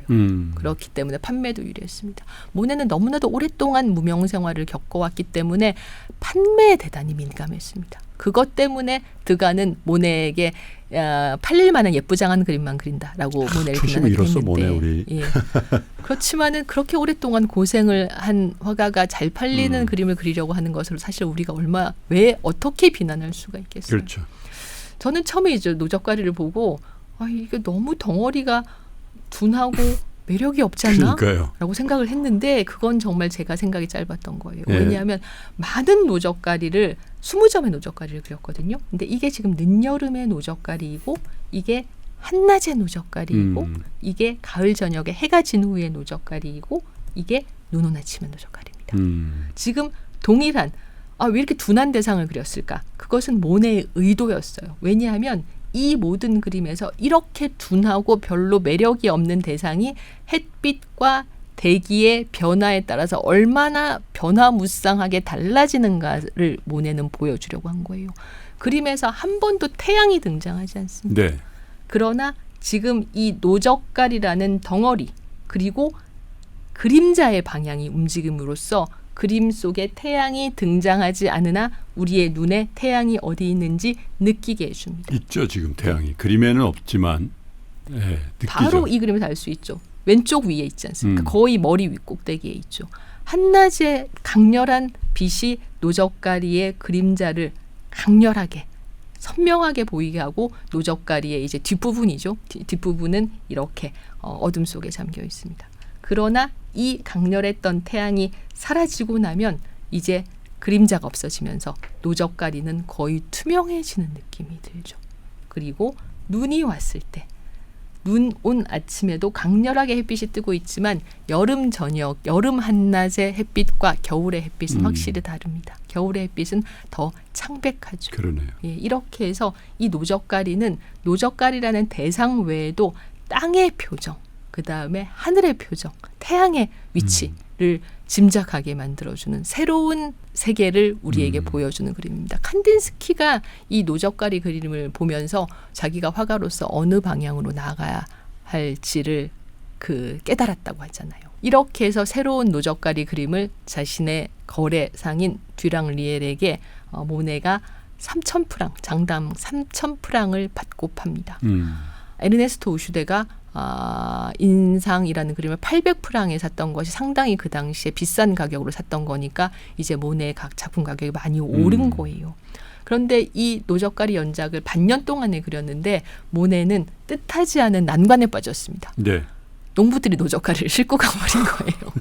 그렇기 때문에 판매도 유리했습니다. 모네는 너무나도 오랫동안 무명 생활을 겪어왔기 때문에 판매에 대단히 민감했습니다. 그것 때문에 드가는 모네에게 팔릴 만한 예쁘장한 그림만 그린다라고 모네를 초심을 잃었어 비난했는데 모네 우리. 예. 그렇지만은 그렇게 오랫동안 고생을 한 화가가 잘 팔리는 그림을 그리려고 하는 것으로 사실 우리가 왜 어떻게 비난할 수가 있겠어요. 그렇죠. 저는 처음에 이제 노적가리를 보고 이게 너무 덩어리가 둔하고 매력이 없지 않나? 그러니까요. 라고 생각을 했는데 그건 정말 제가 생각이 짧았던 거예요. 예. 왜냐하면 많은 노적가리를 20점의 노적가리를 그렸거든요. 근데 이게 지금 늦여름의 노적가리이고 이게 한낮의 노적가리이고 이게 가을 저녁에 해가 진 후의 노적가리이고 이게 눈 온 아침의 노적가리입니다. 지금 동일한 왜 이렇게 둔한 대상을 그렸을까? 그것은 모네의 의도였어요. 왜냐하면 이 모든 그림에서 이렇게 둔하고 별로 매력이 없는 대상이 햇빛과 대기의 변화에 따라서 얼마나 변화무쌍하게 달라지는가를 모네는 보여주려고 한 거예요. 그림에서 한 번도 태양이 등장하지 않습니다. 네. 그러나 지금 이 노적갈이라는 덩어리 그리고 그림자의 방향이 움직임으로써 그림 속에 태양이 등장하지 않으나 우리의 눈에 태양이 어디 있는지 느끼게 해줍니다. 있죠 지금 태양이. 그림에는 없지만 느끼죠. 바로 이 그림에서 알 수 있죠. 왼쪽 위에 있지 않습니까? 거의 머리 위 꼭대기에 있죠. 한낮의 강렬한 빛이 노적가리의 그림자를 강렬하게 선명하게 보이게 하고 노적가리의 이제 뒷부분이죠. 뒷부분은 이렇게 어둠 속에 잠겨 있습니다. 그러나 이 강렬했던 태양이 사라지고 나면 이제 그림자가 없어지면서 노적가리는 거의 투명해지는 느낌이 들죠. 그리고 눈이 왔을 때 눈 온 아침에도 강렬하게 햇빛이 뜨고 있지만 여름 저녁, 여름 한낮의 햇빛과 겨울의 햇빛은 확실히 다릅니다. 겨울의 햇빛은 더 창백하죠. 그러네요. 예, 이렇게 해서 이 노적가리는 노적가리라는 대상 외에도 땅의 표정, 그 다음에 하늘의 표정, 태양의 위치를 짐작하게 만들어주는 새로운 세계를 우리에게 보여주는 그림입니다. 칸딘스키가 이 노적가리 그림을 보면서 자기가 화가로서 어느 방향으로 나아가야 할지를 깨달았다고 하잖아요. 이렇게 해서 새로운 노적가리 그림을 자신의 거래상인 듀랑-리엘에게 모네가 3,000프랑, 장당 3,000프랑을 받고 팝니다. 에르네스토 우슈데가 인상이라는 그림을 800프랑에 샀던 것이 상당히 그 당시에 비싼 가격으로 샀던 거니까 이제 모네의 각 작품 가격이 많이 오른 거예요. 그런데 이 노적가리 연작을 반년 동안에 그렸는데 모네는 뜻하지 않은 난관에 빠졌습니다. 네. 농부들이 노적가리를 싣고 가버린 거예요.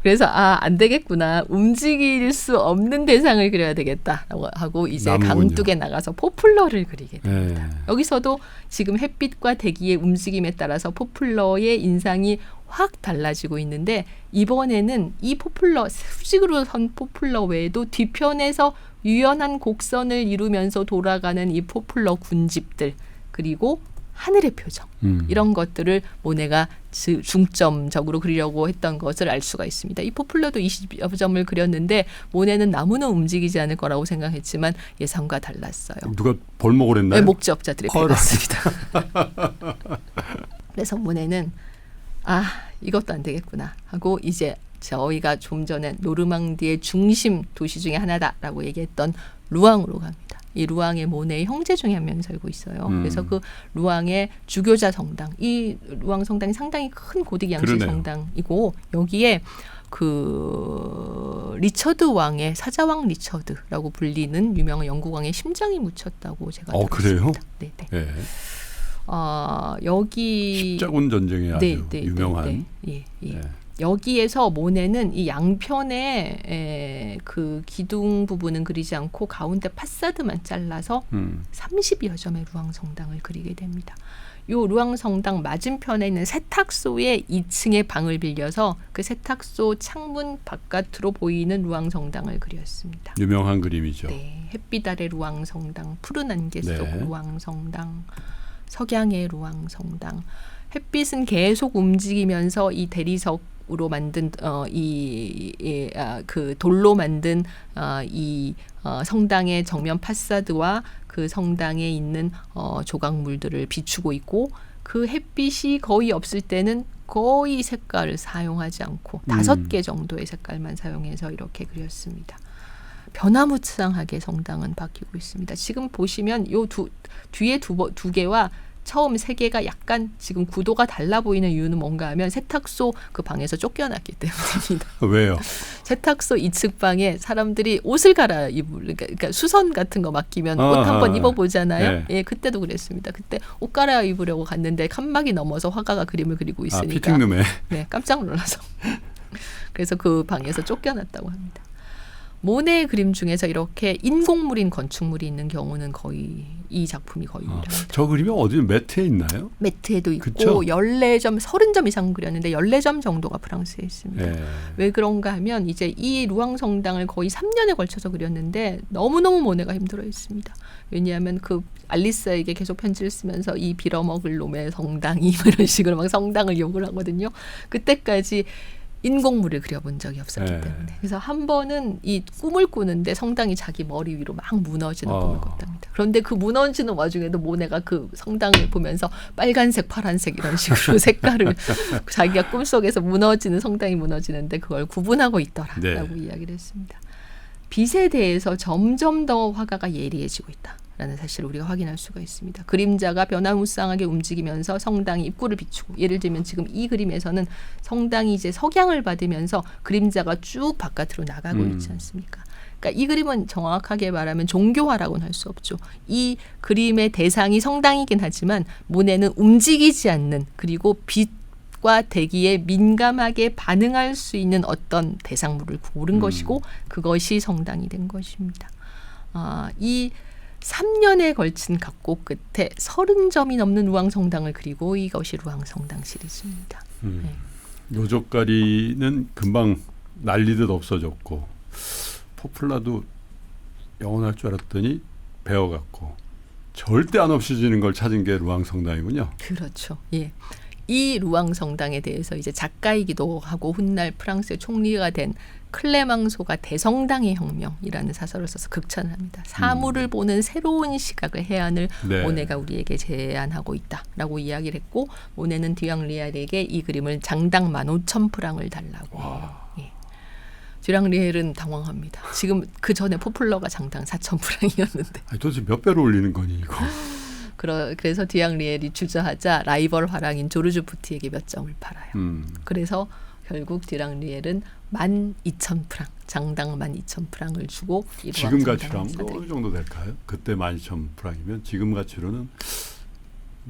그래서 안 되겠구나. 움직일 수 없는 대상을 그려야 되겠다라고 하고 이제 나무군요. 강둑에 나가서 포플러를 그리게 됩니다. 네. 여기서도 지금 햇빛과 대기의 움직임에 따라서 포플러의 인상이 확 달라지고 있는데 이번에는 이 포플러, 수직으로 선 포플러 외에도 뒤편에서 유연한 곡선을 이루면서 돌아가는 이 포플러 군집들 그리고 하늘의 표정 이런 것들을 모네가 중점적으로 그리려고 했던 것을 알 수가 있습니다. 이 포플러도 20점을 그렸는데 모네는 나무는 움직이지 않을 거라고 생각했지만 예상과 달랐어요. 누가 벌목을 했나요? 네, 목적자들이 배웠습니다. 그래서 모네는 이것도 안 되겠구나 하고 이제 저희가 좀 전에 노르망디의 중심 도시 중에 하나다라고 얘기했던 루앙으로 갑니다. 이 루앙의 모네의 형제 중에 한 명이 살고 있어요. 그래서 그 루앙의 주교자 성당, 이 루앙 성당이 상당히 큰 고딕 양식 그러네요. 성당이고 여기에 리처드 왕의 사자왕 리처드라고 불리는 유명한 영국 왕의 심장이 묻혔다고 제가 들었습니다. 그래요? 네. 네. 여기 십자군 전쟁에 아주 유명한. 예. 네. 여기에서 모네는 이 양편의 그 기둥 부분은 그리지 않고 가운데 파사드만 잘라서 30여 점의 루앙 성당을 그리게 됩니다. 요 루앙 성당 맞은편에 있는 세탁소의 2층의 방을 빌려서 그 세탁소 창문 바깥으로 보이는 루앙 성당을 그렸습니다. 유명한 그림이죠. 네, 햇빛 아래 루앙 성당, 푸른 안개 속 네. 루앙 성당, 석양의 루앙 성당. 햇빛은 계속 움직이면서 이 대리석으로 만든 그 돌로 만든 이 성당의 정면 파사드와 그 성당에 있는 조각물들을 비추고 있고 그 햇빛이 거의 없을 때는 거의 색깔을 사용하지 않고 5개 정도의 색깔만 사용해서 이렇게 그렸습니다. 변화무쌍하게 성당은 바뀌고 있습니다. 지금 보시면 요 뒤에 두 개와 처음 세 개가 약간 지금 구도가 달라 보이는 이유는 뭔가 하면 세탁소 그 방에서 쫓겨났기 때문입니다. 왜요? 세탁소 2층 방에 사람들이 옷을 갈아입을 그러니까 수선 같은 거 맡기면 옷 한번 입어보잖아요. 네. 예, 그때도 그랬습니다. 그때 옷 갈아입으려고 갔는데 칸막이 넘어서 화가가 그림을 그리고 있으니까 피팅룸에. 네, 깜짝 놀라서 그래서 그 방에서 쫓겨났다고 합니다. 모네의 그림 중에서 이렇게 인공물인 건축물이 있는 경우는 거의 이 작품이 거의 유일합니다. 저 그림이 어디 매트에 있나요? 매트에도 있고 그쵸? 14점, 30점 이상 그렸는데 14점 정도가 프랑스에 있습니다. 네. 왜 그런가 하면 이제 이 루앙 성당을 거의 3년에 걸쳐서 그렸는데 너무너무 모네가 힘들어했습니다. 왜냐하면 그 알리스에게 계속 편지를 쓰면서 이 빌어먹을 놈의 성당이 이런 식으로 막 성당을 욕을 하거든요. 그때까지 인공물을 그려본 적이 없었기 네. 때문에. 그래서 한 번은 이 꿈을 꾸는데 성당이 자기 머리 위로 막 무너지는 꿈을 꿨답니다. 그런데 그 무너지는 와중에도 모네가 그 성당을 보면서 빨간색, 파란색 이런 식으로 색깔을 자기가 꿈속에서 무너지는 성당이 무너지는데 그걸 구분하고 있더라라고 이야기를 했습니다. 빛에 대해서 점점 더 화가가 예리해지고 있다라는 사실을 우리가 확인할 수가 있습니다. 그림자가 변화무쌍하게 움직이면서 성당이 입구를 비추고 예를 들면 지금 이 그림에서는 성당이 이제 석양을 받으면서 그림자가 쭉 바깥으로 나가고 있지 않습니까? 그러니까 이 그림은 정확하게 말하면 종교화라고는 할 수 없죠. 이 그림의 대상이 성당이긴 하지만 모네는 움직이지 않는 그리고 빛과 대기에 민감하게 반응할 수 있는 어떤 대상물을 고른 것이고 그것이 성당이 된 것입니다. 이 3년에 걸친 각고 끝에 30점이 넘는 루앙성당을 그리고 이것이 루앙성당 시리즈입니다. 네. 요조가리는 금방 날리듯 없어졌고 포플라도 영원할 줄 알았더니 배워갔고 절대 안 없어지는 걸 찾은 게 루앙성당이군요. 그렇죠. 예. 이 루앙성당에 대해서 이제 작가이기도 하고 훗날 프랑스의 총리가 된 클레망소가 대성당의 혁명이라는 사설을 써서 극찬을 합니다. 사물을 보는 새로운 시각의 해안을 모네가 우리에게 제안하고 있다라고 이야기를 했고 모네는 듀앙리알에게 이 그림을 장당 15,000프랑을 달라고 해요. 예. 듀앙리알은 당황합니다. 지금 그 전에 포플러가 장당 4,000프랑이었는데. 도대체 몇 배로 올리는 거니 이거. 그래서 듀앙리엘이 주저하자 라이벌 화랑인 조르주 부티에게 몇 점을 팔아요. 그래서 결국 듀앙리엘은 12,000프랑, 장당 12,000프랑을 주고 지금 가치로 하면 어느 정도 될까요? 그때 12,000프랑이면 지금 가치로는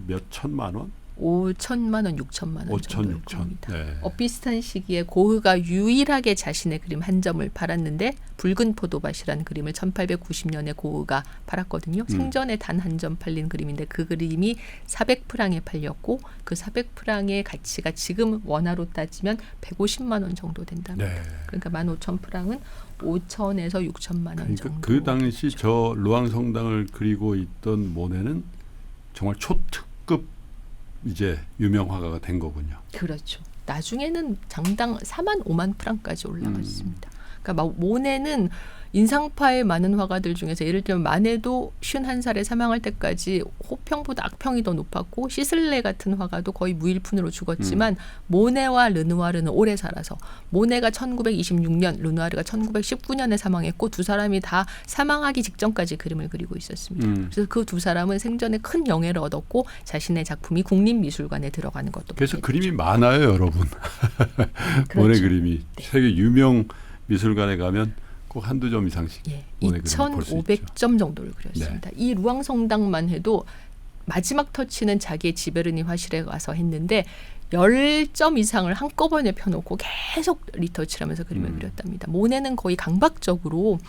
몇 천만 원? 5천만 원, 6천만 원 정도일 겁니다. 네. 비슷한 시기에 고흐가 유일하게 자신의 그림 한 점을 팔았는데 붉은 포도밭이라는 그림을 1890년에 고흐가 팔았거든요. 생전에 단 한 점 팔린 그림인데 그 그림이 400프랑에 팔렸고 그 400프랑의 가치가 지금 원화로 따지면 150만 원 정도 된답니다. 네. 그러니까 15,000프랑은 5천에서 6천만 원 정도. 그 당시 저 루앙성당을 그리고 있던 모네는 정말 초특급 이제 유명 화가가 된 거군요. 그렇죠. 나중에는 장당 4만 5만 프랑까지 올라갔습니다. 그러니까 모네는 인상파의 많은 화가들 중에서 예를 들면 마네도 51살에 사망할 때까지 호평보다 악평이 더 높았고 시슬레 같은 화가도 거의 무일푼으로 죽었지만 모네와 르누아르는 오래 살아서 모네가 1926년, 르누아르가 1919년에 사망했고 두 사람이 다 사망하기 직전까지 그림을 그리고 있었습니다. 그래서 그 두 사람은 생전에 큰 영예를 얻었고 자신의 작품이 국립미술관에 들어가는 것도 그래서 그림이 많아요, 여러분. 그렇죠. 모네 그림이 세계 유명 미술관에 가면 꼭 한두 점 이상씩 2,500점 정도를 그렸습니다. 네. 이 루앙성당만 해도 마지막 터치는 자기의 지베르니 화실에 가서 했는데 10점 이상을 한꺼번에 펴놓고 계속 리터치를 하면서 그림을 그렸답니다. 모네는 거의 강박적으로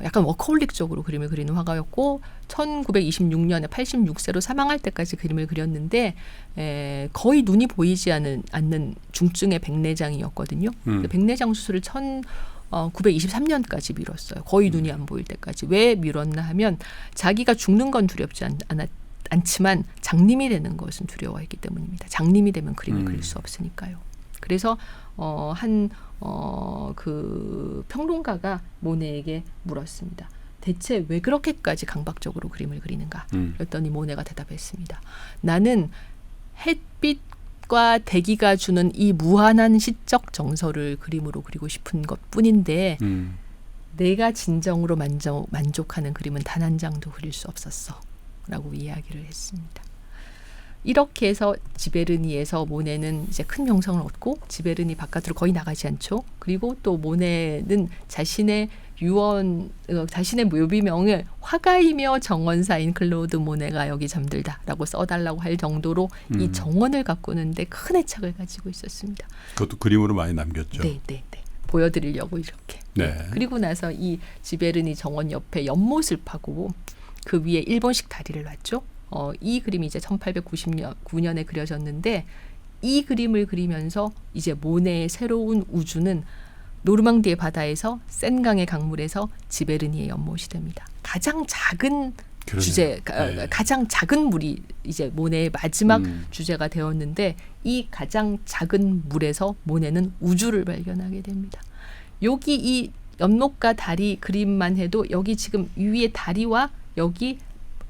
약간 워커홀릭적으로 그림을 그리는 화가였고 1926년에 86세로 사망할 때까지 그림을 그렸는데 거의 눈이 보이지 않는 중증의 백내장이었거든요. 백내장 수술을 1923년까지 미뤘어요. 거의 눈이 안 보일 때까지. 왜 미뤘나 하면 자기가 죽는 건 두렵지 않지만 장님이 되는 것은 두려워했기 때문입니다. 장님이 되면 그림을 그릴 수 없으니까요. 그래서 그 평론가가 모네에게 물었습니다. 대체 왜 그렇게까지 강박적으로 그림을 그리는가? 그랬더니 모네가 대답했습니다. 나는 햇빛과 대기가 주는 이 무한한 시적 정서를 그림으로 그리고 싶은 것뿐인데 내가 진정으로 만족하는 그림은 단 한 장도 그릴 수 없었어. 라고 이야기를 했습니다. 이렇게 해서 지베르니에서 모네는 이제 큰 명성을 얻고 지베르니 바깥으로 거의 나가지 않죠. 그리고 또 모네는 자신의 자신의 묘비명을 화가이며 정원사인 클로드 모네가 여기 잠들다라고 써달라고 할 정도로 이 정원을 가꾸는데 큰 애착을 가지고 있었습니다. 그것도 그림으로 많이 남겼죠. 네. 보여드리려고 이렇게. 네. 그리고 나서 이 지베르니 정원 옆에 연못을 파고 그 위에 일본식 다리를 놨죠. 이 그림이 이제 1899년에 그려졌는데 이 그림을 그리면서 이제 모네의 새로운 우주는 노르망디의 바다에서 센강의 강물에서 지베르니의 연못이 됩니다. 가장 작은 그러네요. 주제, 네. 가장 작은 물이 이제 모네의 마지막 주제가 되었는데 이 가장 작은 물에서 모네는 우주를 발견하게 됩니다. 여기 이 연못과 다리 그림만 해도 여기 지금 위에 다리와 여기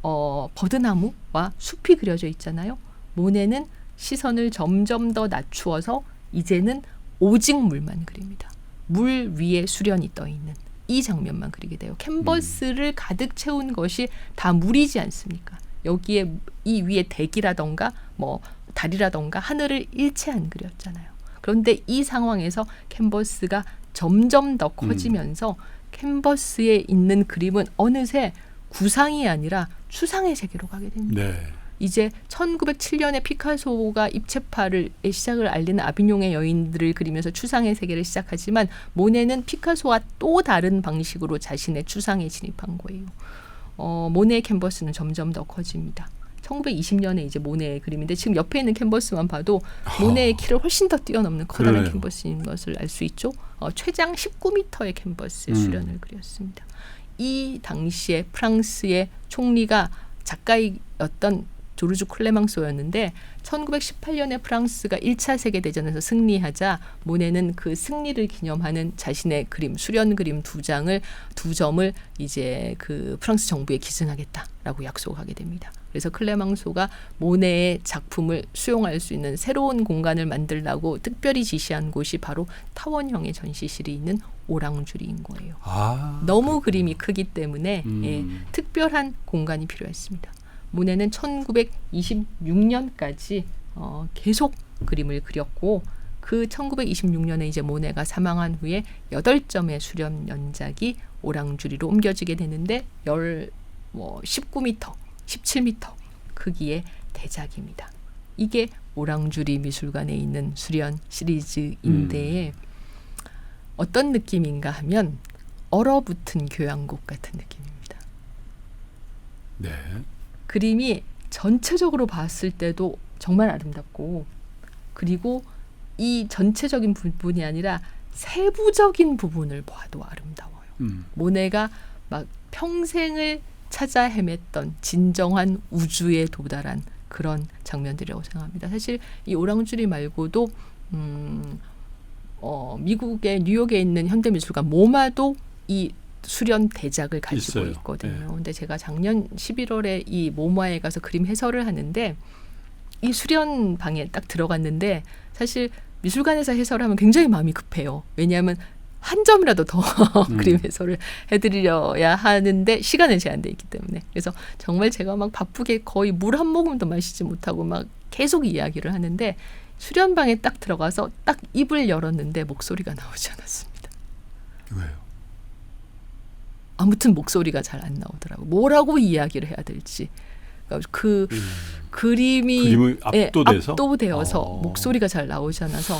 버드나무와 숲이 그려져 있잖아요. 모네는 시선을 점점 더 낮추어서 이제는 오직 물만 그립니다. 물 위에 수련이 떠 있는 이 장면만 그리게 돼요. 캔버스를 가득 채운 것이 다 물이지 않습니까? 여기에 이 위에 대기라던가 뭐 달이라던가 하늘을 일체 안 그렸잖아요. 그런데 이 상황에서 캔버스가 점점 더 커지면서 캔버스에 있는 그림은 어느새 구상이 아니라 추상의 세계로 가게 됩니다. 네. 이제 1907년에 피카소가 입체파를 시작을 알리는 아비뇽의 여인들을 그리면서 추상의 세계를 시작하지만 모네는 피카소와 또 다른 방식으로 자신의 추상에 진입한 거예요. 모네의 캔버스는 점점 더 커집니다. 1920년에 이제 모네의 그림인데 지금 옆에 있는 캔버스만 봐도 모네의 키를 훨씬 더 뛰어넘는 커다란 그러네요. 캔버스인 것을 알 수 있죠. 최장 19m의 캔버스의 수련을 그렸습니다. 이 당시에 프랑스의 총리가 작가였던 조르주 클레망소였는데 1918년에 프랑스가 1차 세계대전에서 승리하자 모네는 그 승리를 기념하는 자신의 그림, 수련 그림 두 점을 이제 그 프랑스 정부에 기증하겠다라고 약속하게 됩니다. 그래서 클레망소가 모네의 작품을 수용할 수 있는 새로운 공간을 만들라고 특별히 지시한 곳이 바로 타원형의 전시실이 있는 오랑주리인 거예요. 너무 그림이 크기 때문에 특별한 공간이 필요했습니다. 모네는 1926년까지 계속 그림을 그렸고 그 1926년에 이제 모네가 사망한 후에 8점의 수련 연작이 오랑주리로 옮겨지게 되는데 19m, 17m 크기의 대작입니다. 이게 오랑주리 미술관에 있는 수련 시리즈인데 어떤 느낌인가 하면 얼어붙은 교향곡 같은 느낌입니다. 네. 그림이 전체적으로 봤을 때도 정말 아름답고 그리고 이 전체적인 부분이 아니라 세부적인 부분을 봐도 아름다워요. 모네가 막 평생을 찾아 헤맸던 진정한 우주에 도달한 그런 장면들이라고 생각합니다. 사실 이 오랑주리 말고도 미국의 뉴욕에 있는 현대미술관 모마도 이 수련 대작을 가지고 있어요. 있거든요. 네. 근데 제가 작년 11월에 이 모마에 가서 그림 해설을 하는데 이 수련 방에 딱 들어갔는데 사실 미술관에서 해설하면 굉장히 마음이 급해요. 왜냐하면 한 점이라도 더 그림 해설을 해드려야 하는데 시간은 제한돼 있기 때문에 그래서 정말 제가 막 바쁘게 거의 물 한 모금도 마시지 못하고 막 계속 이야기를 하는데 수련방에 딱 들어가서 딱 입을 열었는데 목소리가 나오지 않았습니다. 왜요? 아무튼 목소리가 잘 안 나오더라고요. 뭐라고 이야기를 해야 될지. 그 그림이 압도되어서 목소리가 잘 나오지 않아서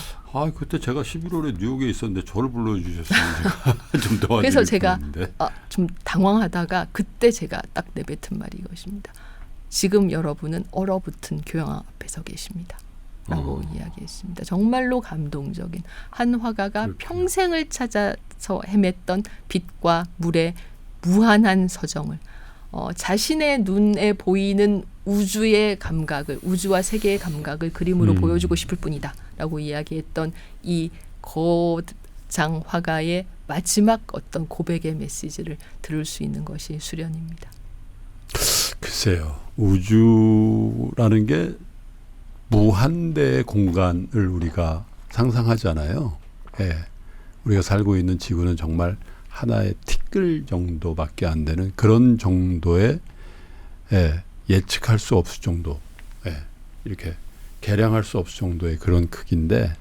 그때 제가 11월에 뉴욕에 있었는데 저를 불러주셨으면 제가 좀 도와드릴 그래서 제가 뻔했는데. 좀 당황하다가 그때 제가 딱 내뱉은 말이 이것입니다. 지금 여러분은 얼어붙은 교양 앞에 서 계십니다. 라고 이야기했습니다. 정말로 감동적인 한 화가가 그렇구나. 평생을 찾아서 헤맸던 빛과 물의 무한한 서정을 자신의 눈에 보이는 우주의 감각을 우주와 세계의 감각을 그림으로 보여주고 싶을 뿐이다 라고 이야기했던 이 거장 화가의 마지막 어떤 고백의 메시지를 들을 수 있는 것이 수련입니다. 글쎄요. 우주라는 게 무한대의 공간을 우리가 상상하잖아요. 예. 우리가 살고 있는 지구는 정말 하나의 티끌 정도밖에 안 되는 그런 정도의 예측할 수 없을 정도, 이렇게 계량할 수 없을 정도의 그런 크기인데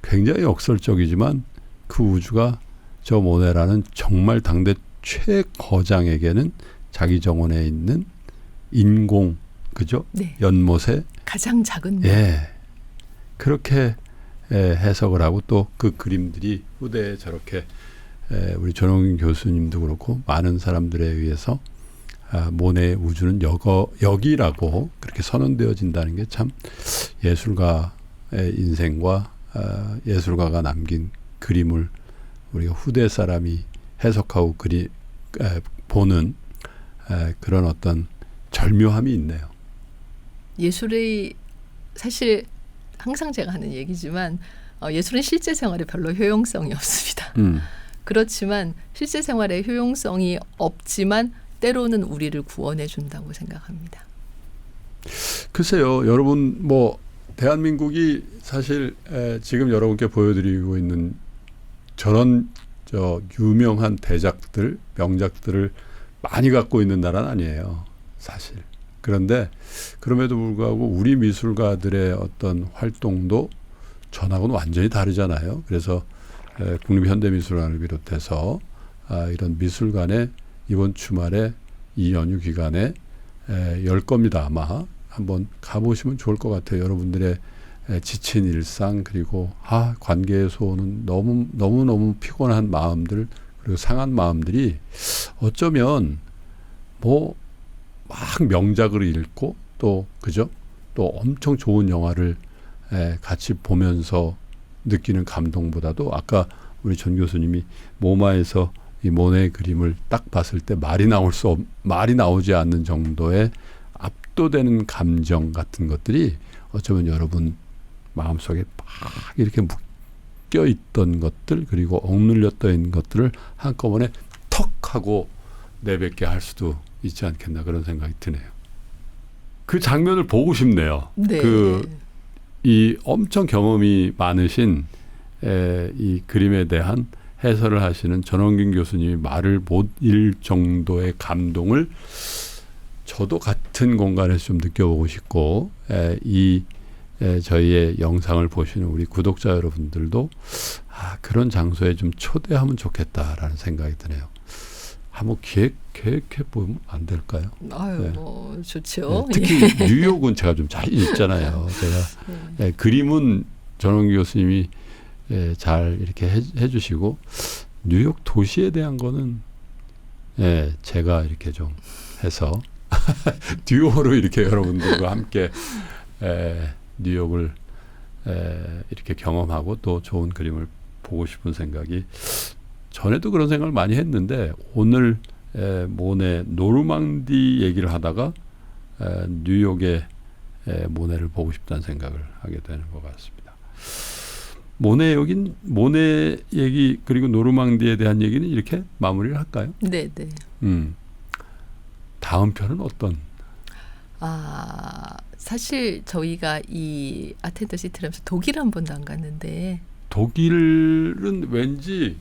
굉장히 역설적이지만 그 우주가 저 모네라는 정말 당대 최거장에게는 자기 정원에 있는 인공, 그죠? 네. 연못에 가장 작은 그렇게 해석을 하고 또 그 그림들이 후대에 저렇게 우리 전홍균 교수님도 그렇고 많은 사람들에 의해서 모네의 우주는 여기라고 그렇게 선언되어진다는 게 참 예술가의 인생과 예술가가 남긴 그림을 우리가 후대 사람이 해석하고 보는 그런 어떤 절묘함이 있네요. 예술의 사실 항상 제가 하는 얘기지만 예술은 실제 생활에 별로 효용성이 없습니다. 그렇지만 실제 생활에 효용성이 없지만 때로는 우리를 구원해 준다고 생각합니다. 글쎄요. 여러분 뭐 대한민국이 사실 지금 여러분께 보여드리고 있는 저런 유명한 대작들, 명작들을 많이 갖고 있는 나라는 아니에요. 사실. 그런데 그럼에도 불구하고 우리 미술가들의 어떤 활동도 전하고는 완전히 다르잖아요. 그래서 국립현대미술관을 비롯해서 이런 미술관에 이번 주말에 이 연휴 기간에 열 겁니다. 아마 한번 가보시면 좋을 것 같아요. 여러분들의 지친 일상 그리고 관계에서 오는 너무 피곤한 마음들 그리고 상한 마음들이 어쩌면 뭐 막 명작을 읽고 또 그죠? 또 엄청 좋은 영화를 같이 보면서 느끼는 감동보다도 아까 우리 전 교수님이 모마에서 이 모네의 그림을 딱 봤을 때 말이 나오지 않는 정도의 압도되는 감정 같은 것들이 어쩌면 여러분 마음속에 막 이렇게 묶여 있던 것들 그리고 억눌렸던 있는 것들을 한꺼번에 턱 하고 내뱉게 할 수도 있지 않겠나 그런 생각이 드네요. 그 장면을 보고 싶네요. 네. 이 엄청 경험이 많으신 이 그림에 대한 해설을 하시는 전홍균 교수님이 말을 못 잃을 정도의 감동을 저도 같은 공간에서 좀 느껴보고 싶고 저희의 영상을 보시는 우리 구독자 여러분들도 그런 장소에 좀 초대하면 좋겠다라는 생각이 드네요. 한번 계획해 보면 안 될까요? 아유, 뭐 좋죠. 특히 뉴욕은 제가 좀 잘 읽잖아요. 제가 그림은 전홍균 교수님이 잘 이렇게 해주시고 뉴욕 도시에 대한 거는 제가 이렇게 좀 해서 듀오로 이렇게 여러분들과 함께 뉴욕을 이렇게 경험하고 또 좋은 그림을 보고 싶은 생각이 전에도 그런 생각을 많이 했는데 오늘 모네 노르망디 얘기를 하다가 뉴욕의 모네를 보고 싶다는 생각을 하게 되는 것 같습니다. 모네 얘기 그리고 노르망디에 대한 얘기는 이렇게 마무리를 할까요? 네. 다음 편은 어떤? 사실 저희가 이 아테네 시티를 하면서 독일 한 번도 안 갔는데 독일은 왠지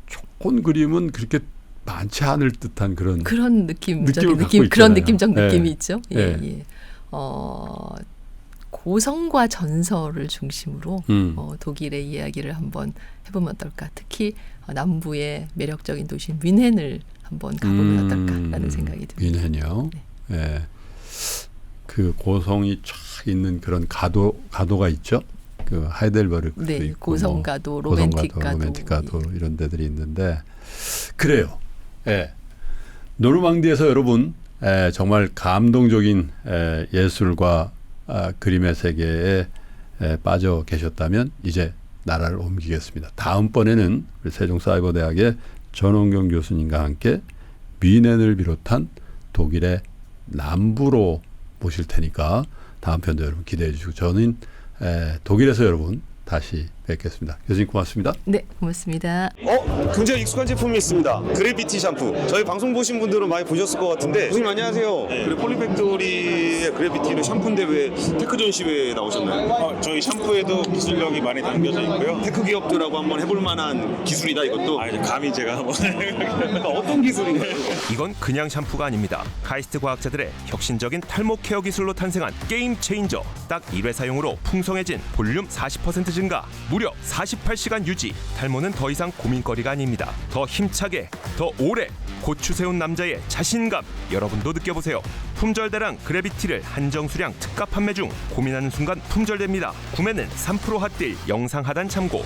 좋은 그림은 그렇게 많지 않을 듯한 그런 느낌적 느낌이 있죠. 예. 고성과 전설을 중심으로 독일의 이야기를 한번 해보면 어떨까. 특히 남부의 매력적인 도시인 뮌헨을 한번 가보면 어떨까라는 생각이 듭니다. 뮌헨이요. 네. 그 고성이 쫙 있는 그런 가도가 있죠. 그 하이델베르크도 있고 고성가도, 로맨틱가도 이런 데들이 있는데 그래요. 노르망디에서 여러분 정말 감동적인 예술과 그림의 세계에 빠져 계셨다면 이제 나라를 옮기겠습니다. 다음번에는 우리 세종사이버대학의 전홍균 교수님과 함께 뮌헨을 비롯한 독일의 남부로 모실 테니까 다음 편도 여러분 기대해 주시고 저는 독일에서 여러분 다시 뵙겠습니다. 교수님 고맙습니다. 네, 고맙습니다. 굉장히 익숙한 제품이 있습니다. 그래비티 샴푸. 저희 방송 보신 분들은 많이 보셨을 것 같은데. 교수님 안녕하세요. 그래 폴리팩토리의 그래비티는 샴푸인데 왜 테크 전시회에 나오셨나요? 저희 샴푸에도 기술력이 많이 담겨져 있고요. 테크 기업들하고 한번 해볼 만한 기술이다 이것도. 이제 감히 제가 한번 어떤 기술인가요? 이건 그냥 샴푸가 아닙니다. 카이스트 과학자들의 혁신적인 탈모 케어 기술로 탄생한 게임 체인저. 딱 1회 사용으로 풍성해진 볼륨 40% 증가, 무려 48시간 유지. 탈모는 더 이상 고민거리가 아닙니다. 더 힘차게, 더 오래 고추 세운 남자의 자신감, 여러분도 느껴보세요. 품절대랑 그래비티를 한정 수량 특가 판매 중. 고민하는 순간 품절됩니다. 구매는 3% 핫딜 영상 하단 참고.